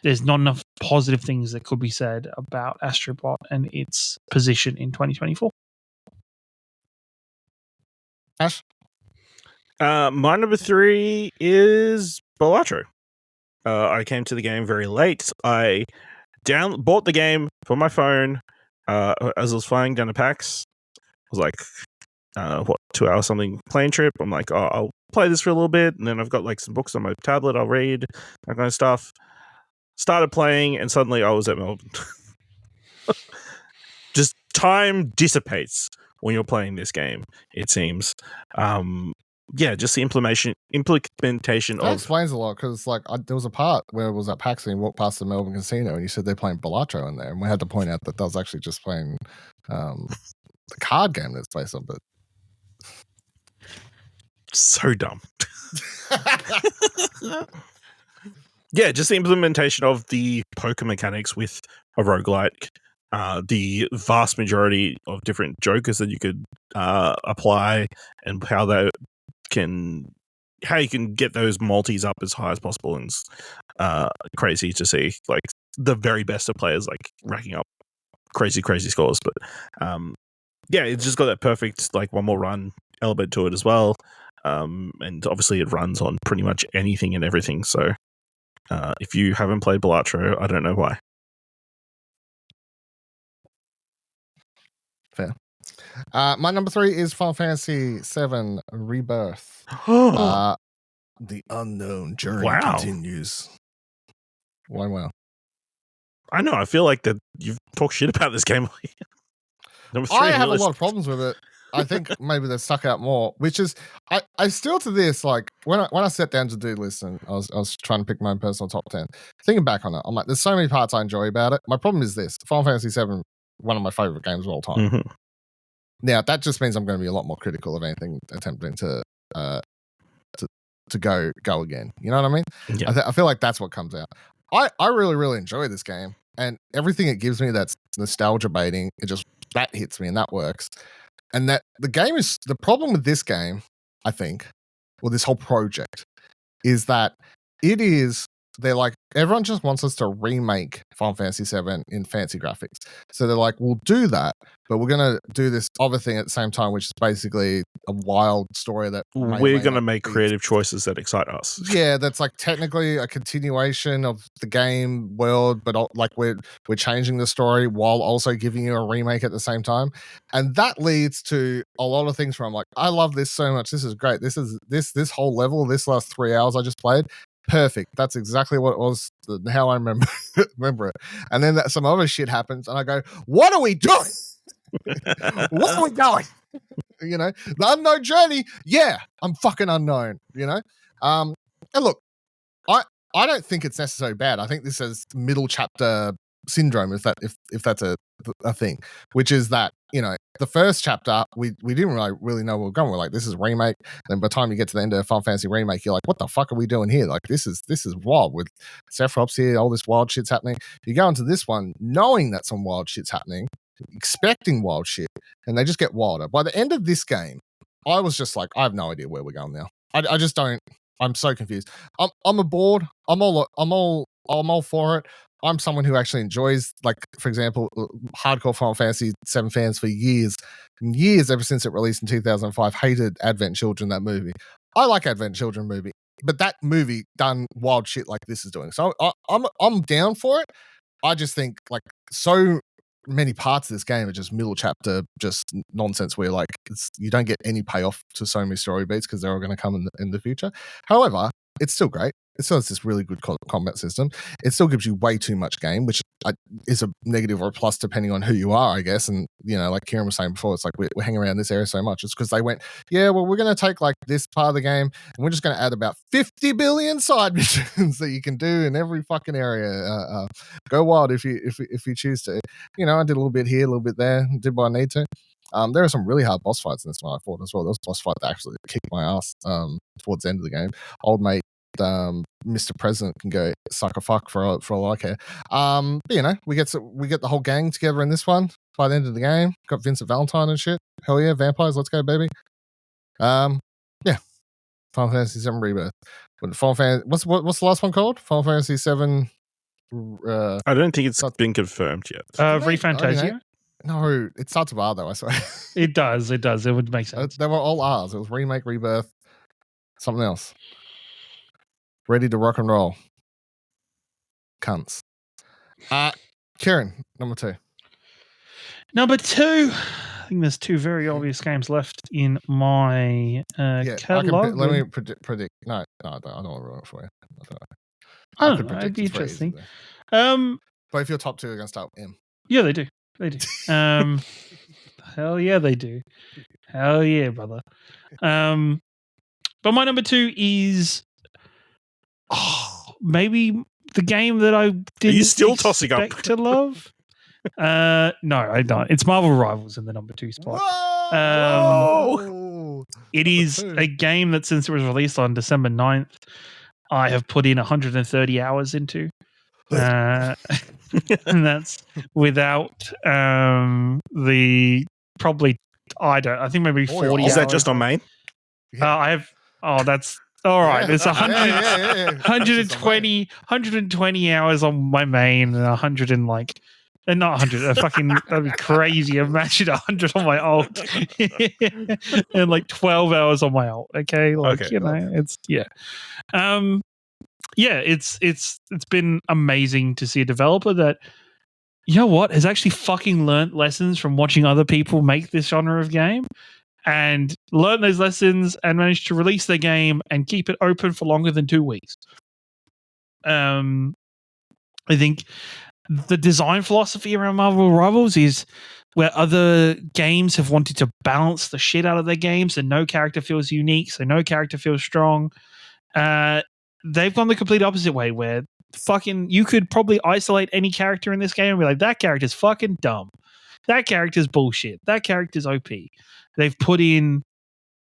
There's not enough positive things that could be said about Astrobot and its position in 2024. Ash? My number 3 is Balatro. I came to the game very late. I bought the game for my phone as I was flying down to PAX. I was like, 2 hours something plane trip. I'm like, oh, I'll play this for a little bit, and then I've got like some books on my tablet I'll read, that kind of stuff. Started playing, and suddenly I was at Melbourne. Just time dissipates when you're playing this game, it seems. Just the implementation that of explains a lot, because like there was a part where it was at PAX and you walked past the Melbourne Casino and you said they're playing Balatro in there, and we had to point out that was actually just playing the card game that's based on it. So dumb. Yeah, just the implementation of the poker mechanics with a roguelike, the vast majority of different jokers that you could apply, and how you can get those multis up as high as possible, and crazy to see like the very best of players like racking up crazy scores. But it's just got that perfect like one more run element to it as well. And obviously it runs on pretty much anything and everything. So if you haven't played Balatro, I don't know why. Fair. My number 3 is Final Fantasy VII Rebirth. The unknown journey continues. Wow. I know. I feel like that you've talked shit about this game. Number 3 I have a lot of problems with it. I think maybe they've stuck out more, which is I still to this, like when I sat down to do this and I was trying to pick my own personal top 10, thinking back on it, I'm like, there's so many parts I enjoy about it. My problem is this: Final Fantasy VII, one of my favorite games of all time. Mm-hmm. Now that just means I'm going to be a lot more critical of anything attempting to go again. You know what I mean? Yeah. I feel like that's what comes out. I really, really enjoy this game, and everything it gives me that's nostalgia baiting, that hits me and that works. And that the game is the problem with this game, I think, or this whole project, is that they're like, everyone just wants us to remake Final Fantasy VII in fancy graphics. So they're like, we'll do that, but we're going to do this other thing at the same time, which is basically a wild story that we're going to make creative choices that excite us. Yeah, that's like technically a continuation of the game world, but like we're changing the story while also giving you a remake at the same time. And that leads to a lot of things where I'm like, I love this so much. This is great. This whole level, this last 3 hours I just played, perfect. That's exactly what it was, how I remember it. And then some other shit happens and I go, what are we doing? What are we going? You know, the unknown journey. Yeah, I'm fucking unknown, you know? And look, I don't think it's necessarily bad. I think this is middle chapter syndrome, if that's a thing, which is that, you know, the first chapter we didn't really know where we're going. We're like, this is a remake, and by the time you get to the end of Final Fantasy remake, you're like, what the fuck are we doing here? Like, this is wild with Sephiroth's here, all this wild shit's happening. You go into this one knowing that some wild shit's happening, expecting wild shit, and they just get wilder. By the end of this game, I was just like, I have no idea where we're going now. I just don't. I'm so confused. I'm aboard. I'm all for it. I'm someone who actually enjoys, like, for example, hardcore Final Fantasy VII fans for years and years, ever since it released in 2005, hated Advent Children, that movie. I like Advent Children movie, but that movie done wild shit like this is doing. So I'm down for it. I just think, like, so many parts of this game are just middle chapter, just nonsense where, like, you don't get any payoff to so many story beats because they're all going to come in the future. However, it's still great. It still has this really good combat system. It still gives you way too much game, which is a negative or a plus depending on who you are, I guess. And, you know, like Ciaran was saying before, it's like we're hanging around this area so much. It's because they went, yeah, well, we're going to take, like, this part of the game and we're just going to add about 50 billion side missions that you can do in every fucking area. Go wild if you choose to. You know, I did a little bit here, a little bit there, did what I need to. There are some really hard boss fights in this one, I thought, as well. There was a boss fight that actually kicked my ass towards the end of the game. Old mate Mr. President can go suck a fuck for all I care. But, you know, we get the whole gang together in this one by the end of the game. Got Vincent Valentine and shit. Hell yeah, vampires, let's go, baby. Yeah. Final Fantasy VII Rebirth. What's the last one called? Final Fantasy VII. I don't think it's been confirmed yet. Refantasia? No, it starts with R though, I swear. It does. It would make sense. They were all R's. It was Remake, Rebirth, something else. Ready to rock and roll. Cunts. Ciaran, number 2. Number 2. I think there's 2 very obvious games left in my catalog. Let me predict. No, I don't want to ruin it for you. I don't know. It'd be interesting. But if your top 2 are going to start with M. Yeah, they do. Hell yeah, they do. Hell yeah, brother. But my number 2 is maybe the game that I didn't. Are you still tossing up to love? No, I don't. It's Marvel Rivals in the number 2 spot. Whoa! It is a game that, since it was released on December 9th, I have put in 130 hours into. And that's without the probably, I think maybe 40 hours. Is that just on main? I have. Oh, that's all right. There's 120 hours on my main and 100 and like. And not 100, that'd be crazy. Imagine 100 on my alt and like 12 hours on my alt. Okay. Like, okay. You know, it's, yeah. Yeah, it's been amazing to see a developer that, you know what, has actually fucking learnt lessons from watching other people make this genre of game and learn those lessons and managed to release their game and keep it open for longer than 2 weeks. I think the design philosophy around Marvel Rivals is where other games have wanted to balance the shit out of their games and no character feels unique, so no character feels strong. They've gone the complete opposite way where fucking you could probably isolate any character in this game and be like, that character's fucking dumb. That character's bullshit. That character's OP. They've put in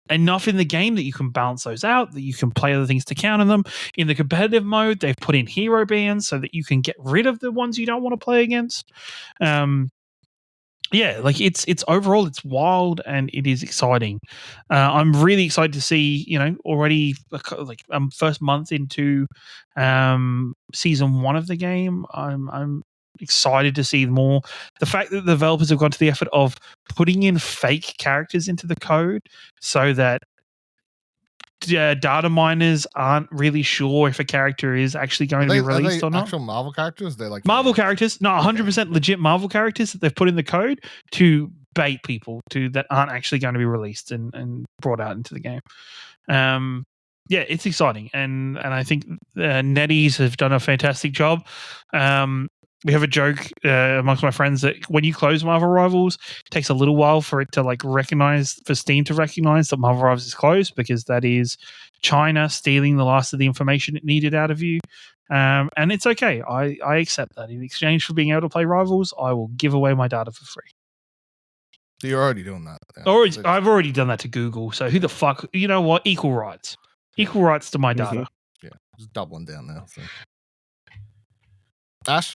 enough in the game that you can balance those out, that you can play other things to counter them. In the competitive mode, they've put in hero bans so that you can get rid of the ones you don't want to play against. Yeah, like it's overall it's wild and it is exciting. I'm really excited to see, you know, already like first month into season 1 of the game. I'm excited to see more. The fact that the developers have gone to the effort of putting in fake characters into the code so that data miners aren't really sure if a character is actually going to be released or not. Actual Marvel characters? They're like Marvel characters, no, 100% legit Marvel characters that they've put in the code to bait people to that aren't actually going to be released and brought out into the game. Yeah, it's exciting, and I think NetEase have done a fantastic job. We have a joke amongst my friends that when you close Marvel Rivals, it takes a little while for it to like recognize, for Steam to recognize that Marvel Rivals is closed, because that is China stealing the last of the information it needed out of you. And it's okay. I accept that. In exchange for being able to play Rivals, I will give away my data for free. So you're already doing that. I've already done that to Google. So who the fuck? You know what? Equal rights. Equal rights to my data. Yeah, just doubling down now. So. Ash?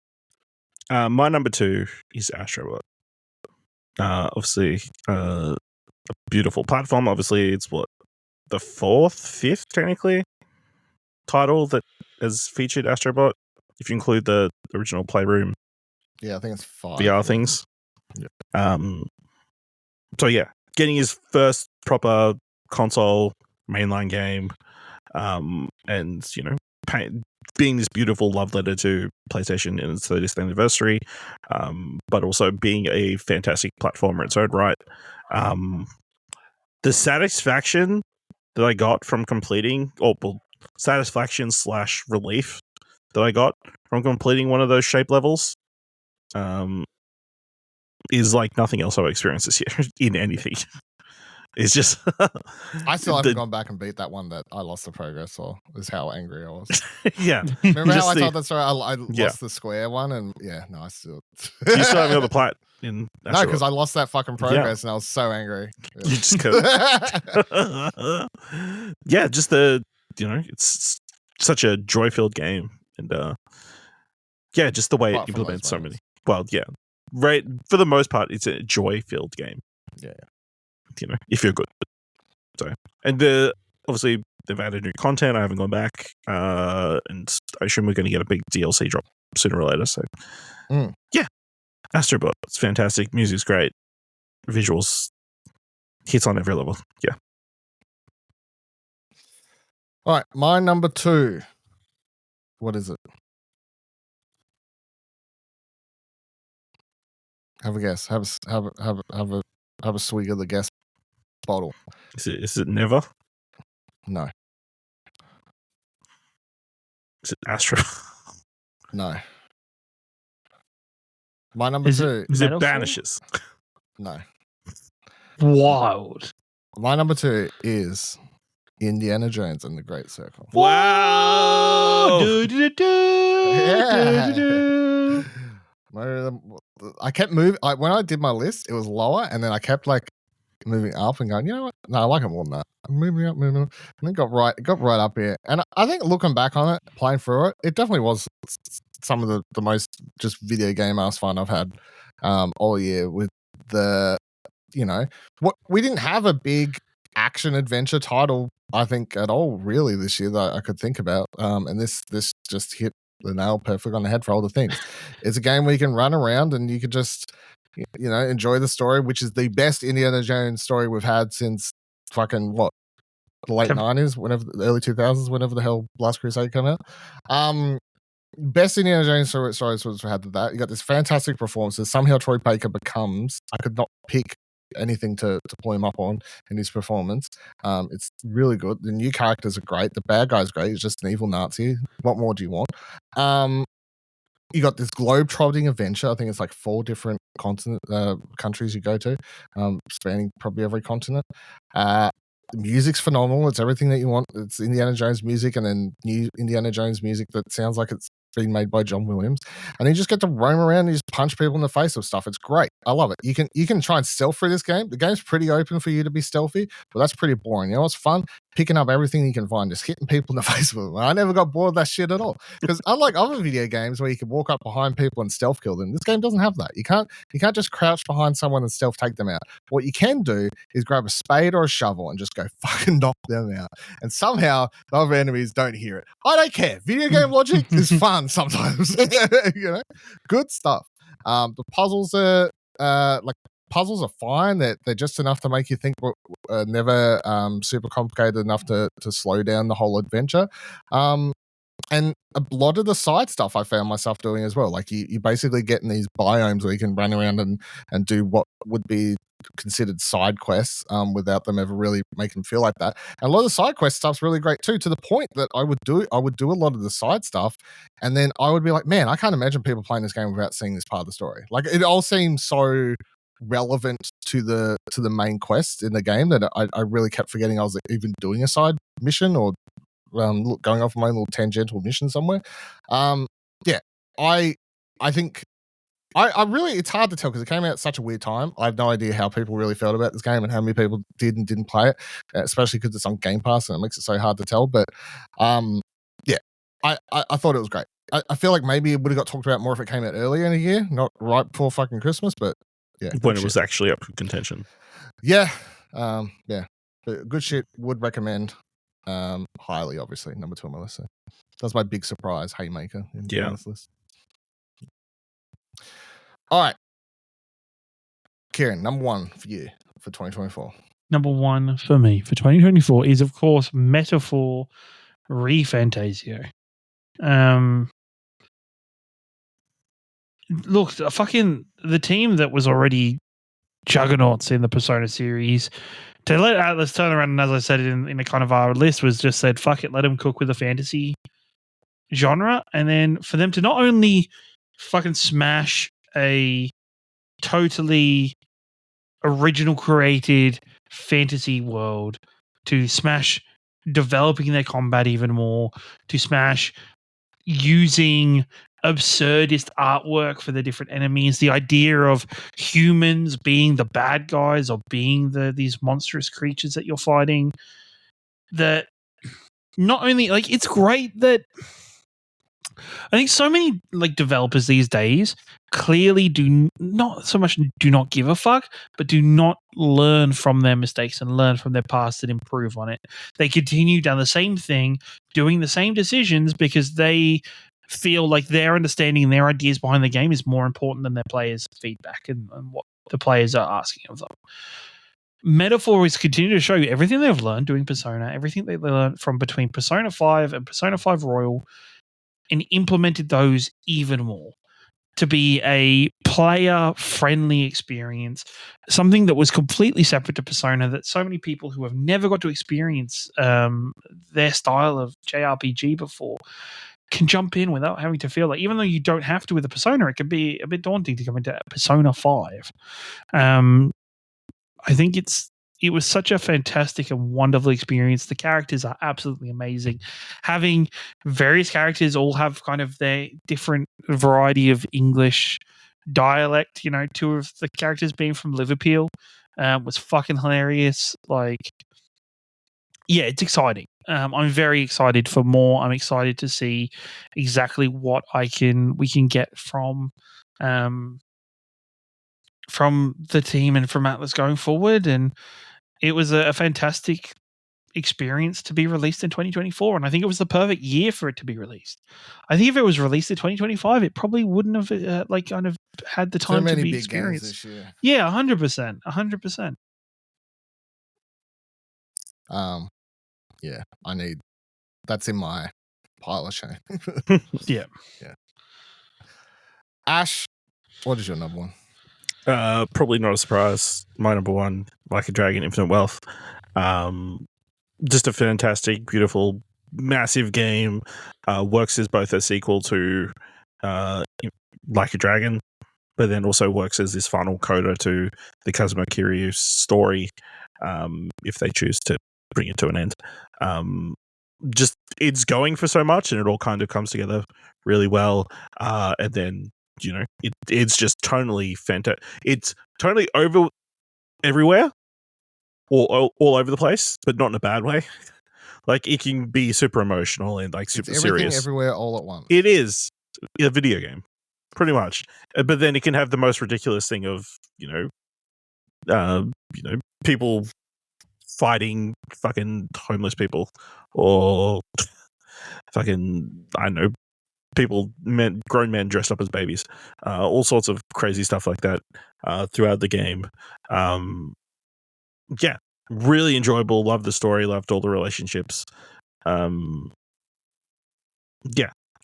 My number 2 is Astrobot. Obviously, a beautiful platform. Obviously, it's what the fifth technically title that has featured Astrobot, if you include the original Playroom. Yeah, I think it's 5 VR things. Yeah. So yeah, getting his first proper console mainline game, and being this beautiful love letter to PlayStation in its 30th anniversary, but also being a fantastic platformer in its own right. The satisfaction that I got from completing, satisfaction / relief that I got from completing one of those shape levels, is like nothing else I've experienced this year in anything. It's just I still haven't gone back and beat that one that I lost the progress or is how angry I was. Yeah. Remember how I told that story? I lost the square one and I still You still haven't got the plat in No, because I lost that fucking progress and I was so angry. You just yeah, just it's such a joy-filled game. And just the way it implements so many. Well, yeah. Right, for the most part, it's a joy-filled game. Yeah. If you're good. So, and obviously they've added new content. I haven't gone back, and I assume we're going to get a big DLC drop sooner or later. So, yeah, Astrobot, it's fantastic. Music's great. Visuals hits on every level. Yeah. All right, my number 2. What is it? Have a guess. Have a swig of the guess bottle. Is it Never? No. Is it Astro? No. My number 2. Is it Banishes? No. Wild. My number 2 is Indiana Jones and the Great Circle. Wow! I kept moving. When I did my list, it was lower, and then I kept moving up and going, you know what? No, I like it more than that. I'm moving up, and then got right up here. And I think looking back on it, playing through it, it definitely was some of the most just video game ass fun I've had all year with the, what we didn't have a big action adventure title, I think, at all really this year that I could think about. And this just hit the nail perfect on the head for all the things. It's a game where you can run around and you can just enjoy the story, which is the best Indiana Jones story we've had since fucking the late 90s, whenever the early 2000s, whenever the hell Last Crusade came out. Best Indiana Jones stories was had that. You got this fantastic performances. Somehow Troy Baker becomes, I could not pick anything to pull him up on in his performance. It's really good. The new characters are great. The bad guy's great. He's just an evil Nazi. What more do you want? You got this globe-trotting adventure. I think it's like 4 different countries you go to, spanning probably every continent. The music's phenomenal. It's everything that you want. It's Indiana Jones music and then new Indiana Jones music that sounds like it's been made by John Williams. And you just get to roam around and you just punch people in the face with stuff. It's great. I love it. You can try and stealth through this game. The game's pretty open for you to be stealthy, but that's pretty boring. You know what's fun? Picking up everything you can find, just hitting people in the face with them. I never got bored of that shit at all. Because unlike other video games where you can walk up behind people and stealth kill them, this game doesn't have that. You can't just crouch behind someone and stealth take them out. What you can do is grab a spade or a shovel and just go fucking knock them out. And somehow the other enemies don't hear it. I don't care. Video game logic is fun sometimes. Good stuff. The puzzles are puzzles are fine. They're just enough to make you think, but never super complicated enough to slow down the whole adventure. And a lot of the side stuff I found myself doing as well. Like you basically get in these biomes where you can run around and do what would be considered side quests without them ever really making them feel like that. And a lot of the side quest stuff's really great too, to the point that I would do a lot of the side stuff and then I would be like, man, I can't imagine people playing this game without seeing this part of the story. Like it all seems so relevant to the main quest in the game that I really kept forgetting I was even doing a side mission or going off my own little tangential mission somewhere. I think I really, it's hard to tell because it came out at such a weird time. I have no idea how people really felt about this game and how many people did and didn't play it, especially because it's on Game Pass and it makes it so hard to tell. But I thought it was great. I feel like maybe it would have got talked about more if it came out earlier in the year, not right before fucking Christmas. But Yeah, when it was actually up for contention. Yeah, yeah, but good shit. Would recommend highly, obviously. Number 2 on my list. So that's my big surprise haymaker on this list. All right, Ciaran, number 1 for you for 2024. Number 1 for me for 2024 is, of course, Metaphor ReFantasio. Look, the team that was already juggernauts in the Persona series, to let Atlas turn around, and as I said in a kind of our list, was just said, fuck it, let them cook with the fantasy genre. And then for them to not only fucking smash a totally original created fantasy world, to smash developing their combat even more, to smash using absurdist artwork for the different enemies, the idea of humans being the bad guys or being these monstrous creatures that you're fighting, that not only like it's great that I think so many like developers these days clearly do not so much do not give a fuck, but do not learn from their mistakes and learn from their past and improve on it. They continue down the same thing, doing the same decisions because they feel like their understanding and their ideas behind the game is more important than their players' feedback and what the players are asking of them. Metaphor is continuing to show you everything they've learned doing Persona, everything they learned from between Persona 5 and Persona 5 Royal, and implemented those even more to be a player-friendly experience, something that was completely separate to Persona that so many people who have never got to experience their style of JRPG before can jump in without having to feel like, even though you don't have to with a Persona, it can be a bit daunting to come into Persona 5. I think it was such a fantastic and wonderful experience. The characters are absolutely amazing. Having various characters all have kind of their different variety of English dialect, 2 of the characters being from Liverpool was fucking hilarious. Like, yeah, it's exciting. I'm very excited for more. I'm excited to see exactly what we can get from the team and from Atlas going forward. And it was a fantastic experience to be released in 2024. And I think it was the perfect year for it to be released. I think if it was released in 2025, it probably wouldn't have kind of had the time to be experienced. This year. Yeah, 100%. 100%. Yeah, that's in my pile of shame. Yeah. Ash, what is your number 1? Probably not a surprise. My number 1, Like a Dragon, Infinite Wealth. Just a fantastic, beautiful, massive game. Works as both a sequel to Like a Dragon, but then also works as this final coda to the Kazuma Kiryu story, if they choose to bring it to an end. Just it's going for so much, and it all kind of comes together really well. And then it's just tonally fantastic. It's totally over everywhere, or all over the place, but not in a bad way. Like, it can be super emotional and like super serious. Everywhere, all at once. It is a video game, pretty much. But then it can have the most ridiculous thing of people fighting fucking homeless people, or fucking, I don't know, grown men dressed up as babies, all sorts of crazy stuff like that throughout the game. Yeah, really enjoyable. Loved the story, loved all the relationships. Yeah, I'm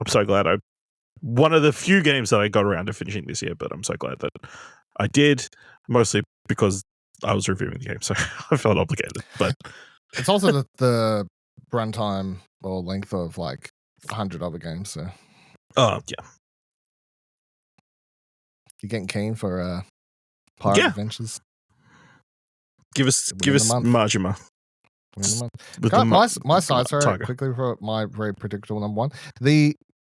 so glad one of the few games that I got around to finishing this year, but I'm so glad that I did, mostly because I was reviewing the game, so I felt obligated. But it's also the runtime or length of like 100 other games, so yeah, you're getting keen for Pirate Adventures. Give us Majima. My side story quickly for my very predictable number 1.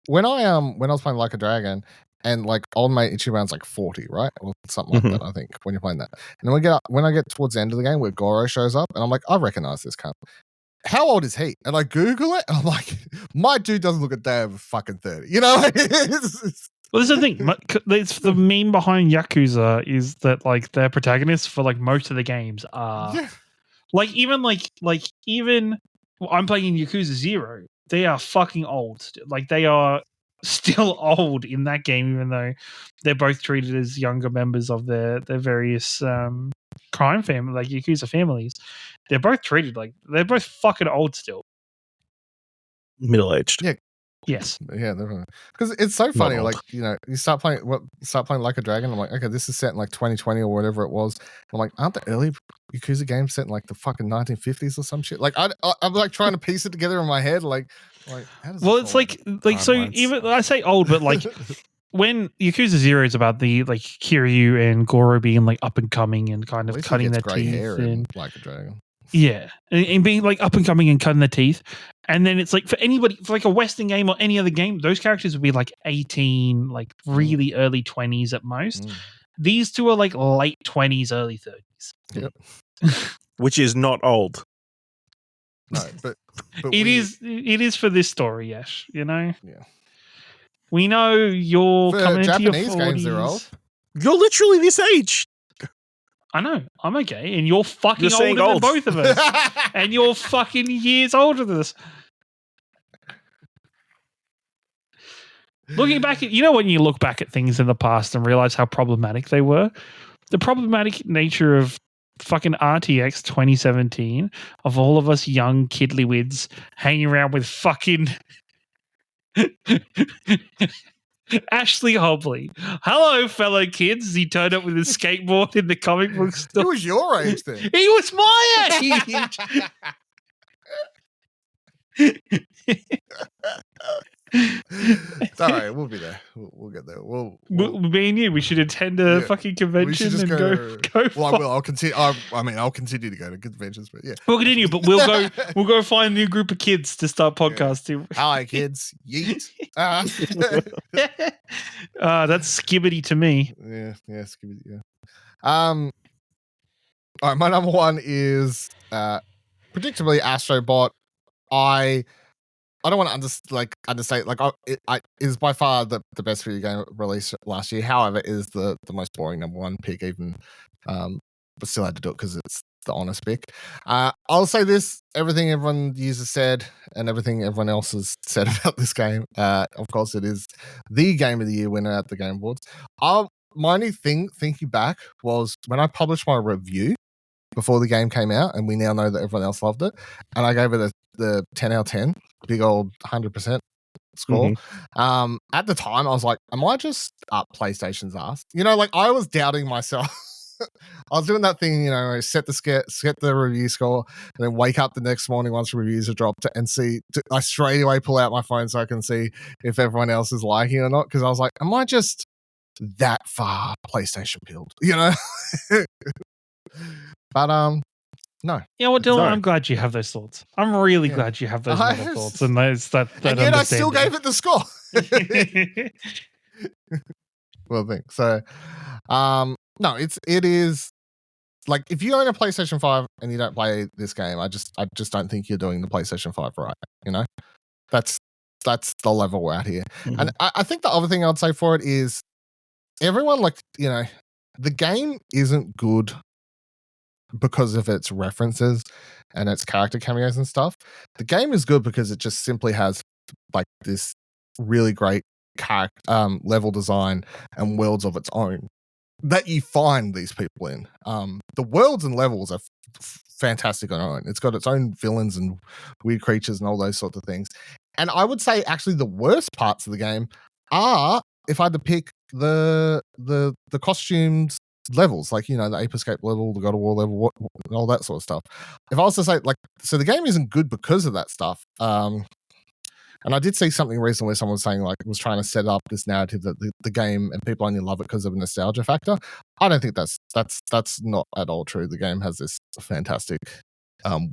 When I was playing Like a Dragon, and like old mate Ichiban's like 40, right? Or something like that, I think, when you're playing that. And then when I get towards the end of the game where Goro shows up, and I'm like, I recognize this cunt. How old is he? And I Google it, and I'm like, my dude doesn't look a day over fucking 30. Well, this is the thing. It's the meme behind Yakuza is that like their protagonists for like most of the games are even well, I'm playing in Yakuza 0. They are fucking old. Like they are still old in that game, even though they're both treated as younger members of their various crime family, like Yakuza families. They're both treated like they're both fucking old still. Middle-aged. Yeah. Yes. Yeah, definitely. Because it's so funny. Like, you know, you start playing Like a Dragon. I'm like, okay, this is set in like 2020 or whatever it was. I'm like, aren't the early Yakuza games set in like the fucking 1950s or some shit? Like, I'm like trying to piece it together in my head. Like, how does well, it's like so even I say old, but like when Yakuza 0 is about the like Kiryu and Goro being like up and coming and kind of cutting their teeth and Like a Dragon. Yeah, and being like up and coming and cutting their teeth. And then it's like for anybody, for like a Western game or any other game, those characters would be like 18, like really early 20s at most. These two are like late 20s, early 30s. Yep. Which is not old. No, but it is for this story, yes. You know? Yeah. We know you're for coming Japanese into your 40s. Games, they're old. You're literally this age. I know. I'm okay. And you're fucking older than both of us. And you're fucking years older than us. Looking back at, you know, when you look back at things in the past and realize how problematic they were, the problematic nature of fucking RTX 2017, of all of us young kiddlywids hanging around with fucking Ashley Hobley. Hello, fellow kids. He turned up with his skateboard in the comic book store. He was your age then. He was my age. It's all right. We'll be there. We'll get there. Me and you, we should attend a fucking convention and go. Well, I will. I'll continue. I'll continue to go to conventions, but yeah, we'll continue. But we'll go. We'll go find a new group of kids to start podcasting. Hi, kids. Yeet. That's skibbity to me. Yeah, skibbity. Yeah. All right. My number one is predictably Astrobot. I don't want to understate. Like, it is by far the best video game released last year. However, it is the most boring number one pick, even. But still had to do it because it's the honest pick. I'll say this: everything everyone users said and everything everyone else has said about this game. Of course, it is the Game of the Year winner at the Game Awards. My only thing thinking back was when I published my review before the game came out, and we now know that everyone else loved it, and I gave it the 10 out of 10, big old 100% score. At the time, I was like, am I just up PlayStation's ass? You know, like I was doubting myself. I was doing that thing, you know, set the review score, and then wake up the next morning once reviews are dropped and I straight away pull out my phone so I can see if everyone else is liking it or not. Because I was like, am I just that far PlayStation pilled? You know? But no. Yeah, well, Dylan, I'm glad you have those thoughts. I'm really glad you have those thoughts and those that and yet I still gave it the score. Well, thanks. So, no, it is like if you own a PlayStation 5 and you don't play this game, I just don't think you're doing the PlayStation 5 right. You know, that's the level we're at here. And I think the other thing I'd say for it is everyone, like, you know, the game isn't good because of its references and its character cameos and stuff. The game is good because it just simply has like this really great level design and worlds of its own that you find these people in. The worlds and levels are fantastic on their own. It's got its own villains and weird creatures and all those sorts of things. And I would say actually the worst parts of the game are, if I had to pick, the costumes levels, like, you know, the Ape Escape level, the God of War level, and all that sort of stuff. If I was to say, like, so the game isn't good because of that stuff. And I did see something recently where someone was saying, like, was trying to set up this narrative that the game and people only love it because of a nostalgia factor. I don't think that's not at all true. The game has this fantastic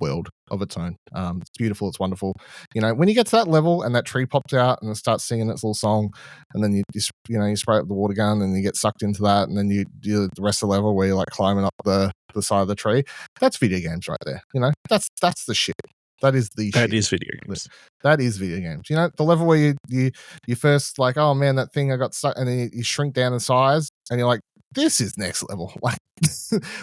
world of its own. It's beautiful. It's wonderful. You know, when you get to that level and that tree pops out and it starts singing its little song, and then you spray up the water gun and you get sucked into that, and then you do the rest of the level where you're like climbing up the side of the tree. That's video games right there. You know, that's the shit. That is the shit. That is video games. That is video games. You know, the level where you first like, oh man, that thing I got stuck, and then you shrink down in size, and you're like, this is next level. Like,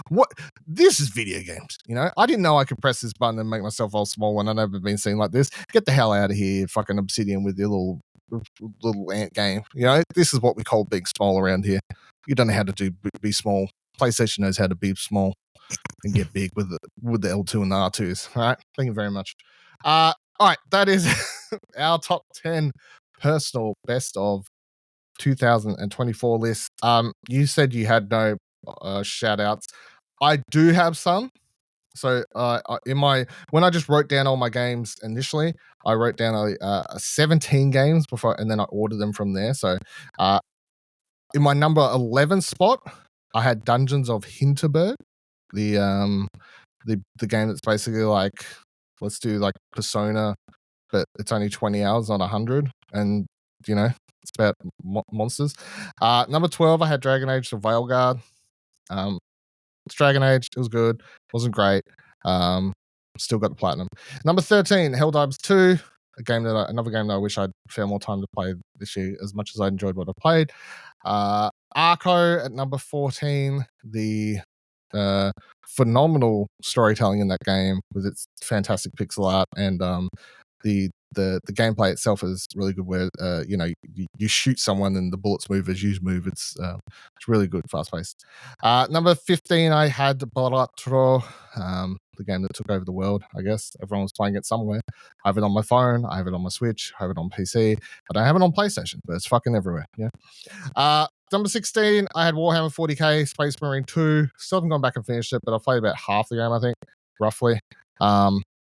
what? This is video games. You know, I didn't know I could press this button and make myself all small when I've never been seen like this. Get the hell out of here, fucking Obsidian, with your little ant game. You know, this is what we call being small around here. You don't know how to be small. PlayStation knows how to be small and get big with the L2 and the R2s. All right. Thank you very much. All right. That is our top 10 personal best of 2024 list. You said you had no shout outs. I do have some. So when I just wrote down all my games initially, I wrote down 17 games before, and then I ordered them from there. So in my number 11 spot, I had Dungeons of Hinterberg, the game that's basically like, let's do like Persona, but it's only 20 hours, not 100, and you know it's about monsters. Number 12, I had Dragon Age: The Veilguard. It's Dragon Age. It was good. Wasn't great. Still got the platinum. Number 13, Helldivers 2, another game that I wish I'd found more time to play this year, as much as I enjoyed what I played. Arco at number 14, the phenomenal storytelling in that game with its fantastic pixel art, and the gameplay itself is really good, where you shoot someone and the bullets move as you move. It's really good, fast paced. Number 15, I had Baratro, the game that took over the world. I guess everyone was playing it somewhere. I have it on my phone, I have it on my Switch, I have it on PC. I don't have it on PlayStation, but it's fucking everywhere. Yeah. Number 16, I had Warhammer 40k Space Marine 2. Still haven't gone back and finished it, but I've played about half the game, I think, roughly.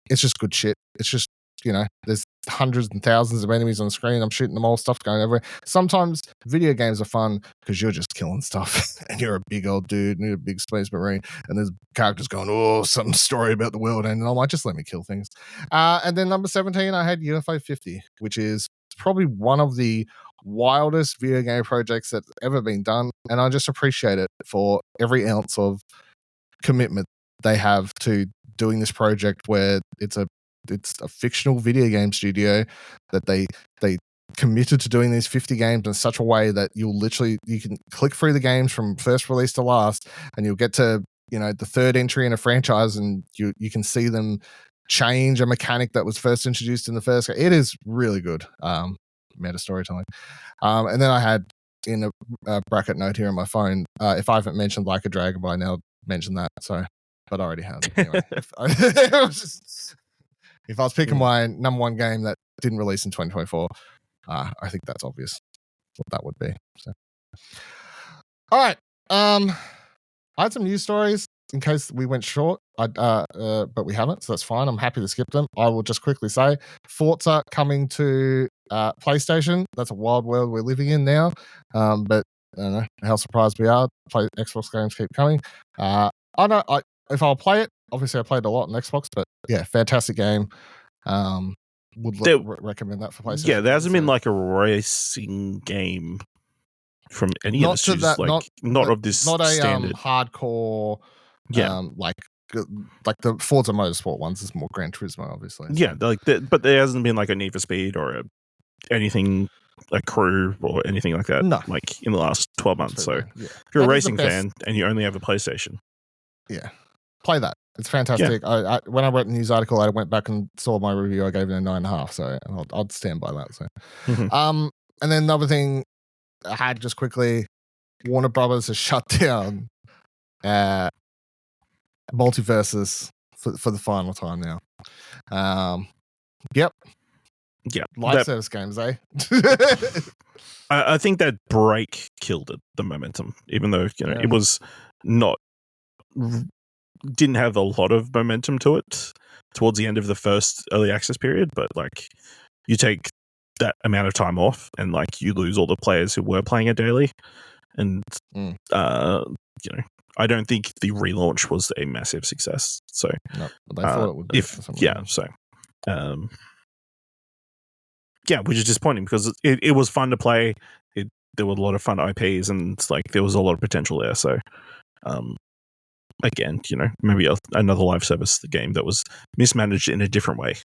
It's just good shit. It's just, there's hundreds and thousands of enemies on the screen. I'm shooting them all, stuff going everywhere. Sometimes video games are fun because you're just killing stuff and you're a big old dude and you're a big Space Marine, and there's characters going, oh, some story about the world, and I'm like, just let me kill things. And then number 17, I had UFO 50, which is probably one of the wildest video game projects that's ever been done, and I just appreciate it for every ounce of commitment they have to doing this project, where it's a fictional video game studio that they committed to doing these 50 games in such a way that you can click through the games from first release to last, and you'll get to the third entry in a franchise, and you can see them change a mechanic that was first introduced in the first. It is really good meta storytelling. And then I had in a bracket note here on my phone, if I haven't mentioned Like a Dragon by now, mention that. So, but I already have. Anyway, if I was picking my number one game that didn't release in 2024, I think that's obvious what that would be. So, all right. I had some news stories in case we went short, but we haven't, so that's fine. I'm happy to skip them. I will just quickly say Forza coming to PlayStation. That's a wild world we're living in now, but I don't know how surprised we are. Xbox games keep coming. If I'll play it, obviously I played a lot on Xbox, but yeah, fantastic game. Would recommend that for PlayStation. Yeah, there hasn't been like a racing game from any of the studios, not of this standard. Hardcore. Yeah, like the Forza Motorsport ones is more Gran Turismo, obviously. Yeah, but there hasn't been like a Need for Speed or anything, a Crew or anything like that, like in the last 12 months. So if you're a racing fan and you only have a PlayStation, yeah, play that. It's fantastic. Yeah. When I wrote the news article, I went back and saw my review. I gave it a 9.5, so I'd stand by that. So, and then another thing I had just quickly, Warner Brothers has shut down Multiverses for the final time now. Yep. Yeah. Live service games, eh? I think that break killed it, the momentum, even though it was didn't have a lot of momentum to it towards the end of the first early access period, but like you take that amount of time off and like you lose all the players who were playing it daily, and I don't think the relaunch was a massive success. So no, they thought it would be. Which is disappointing because it was fun to play. There were a lot of fun IPs and like there was a lot of potential there. So again, maybe another live service game that was mismanaged in a different way.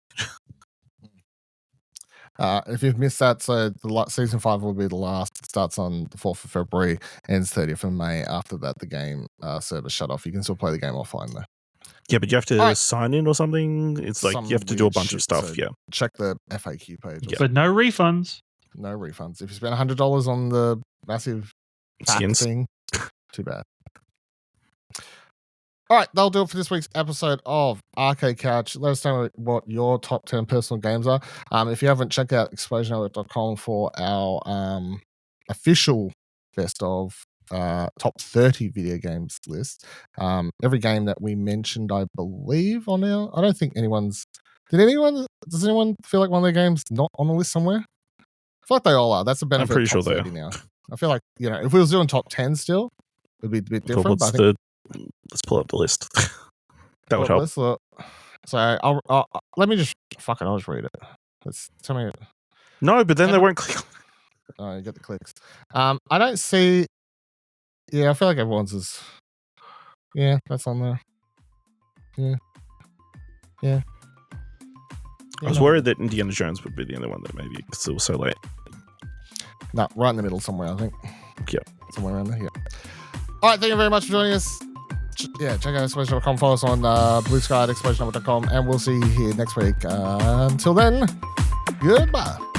If you've missed that, so season 5 will be the last. It starts on the 4th of February, ends 30th of May. After that, the game server shut off. You can still play the game offline though. Yeah, but you have to sign in or something. It's like Some you have to do a weird bunch of shit, stuff. so Yeah. Check the FAQ page. Yeah. But no refunds. No refunds. If you spend $100 on the massive Skins. thing, too bad. All right, that'll do it for this week's episode of Arcade Couch. Let us know what your top 10 personal games are. If you haven't, check out explosionhour.com for our official best of top 30 video games list. Every game that we mentioned, I believe, on our... I don't think anyone's... Does anyone feel like one of their games not on the list somewhere? I feel like they all are. That's the benefit I'm pretty of sure top they 30 are. now. I feel like, if we was doing top 10 still, it'd be a bit different. Well, let's pull up the list. That would help. Let's look. So I'll let me just I'll just read it. Let's tell me. No, but then they won't click. Oh, you get the clicks. I don't see. Yeah, I feel like everyone's is. Yeah, that's on there. Yeah. I was worried that Indiana Jones would be the only one that maybe because it was so late. No, right in the middle somewhere, I think. Yeah. Somewhere around there. Yeah. All right, thank you very much for joining us. Check out explosion.com. Follow us on Blue Sky at explosion.com, and we'll see you here next week. Until then, goodbye.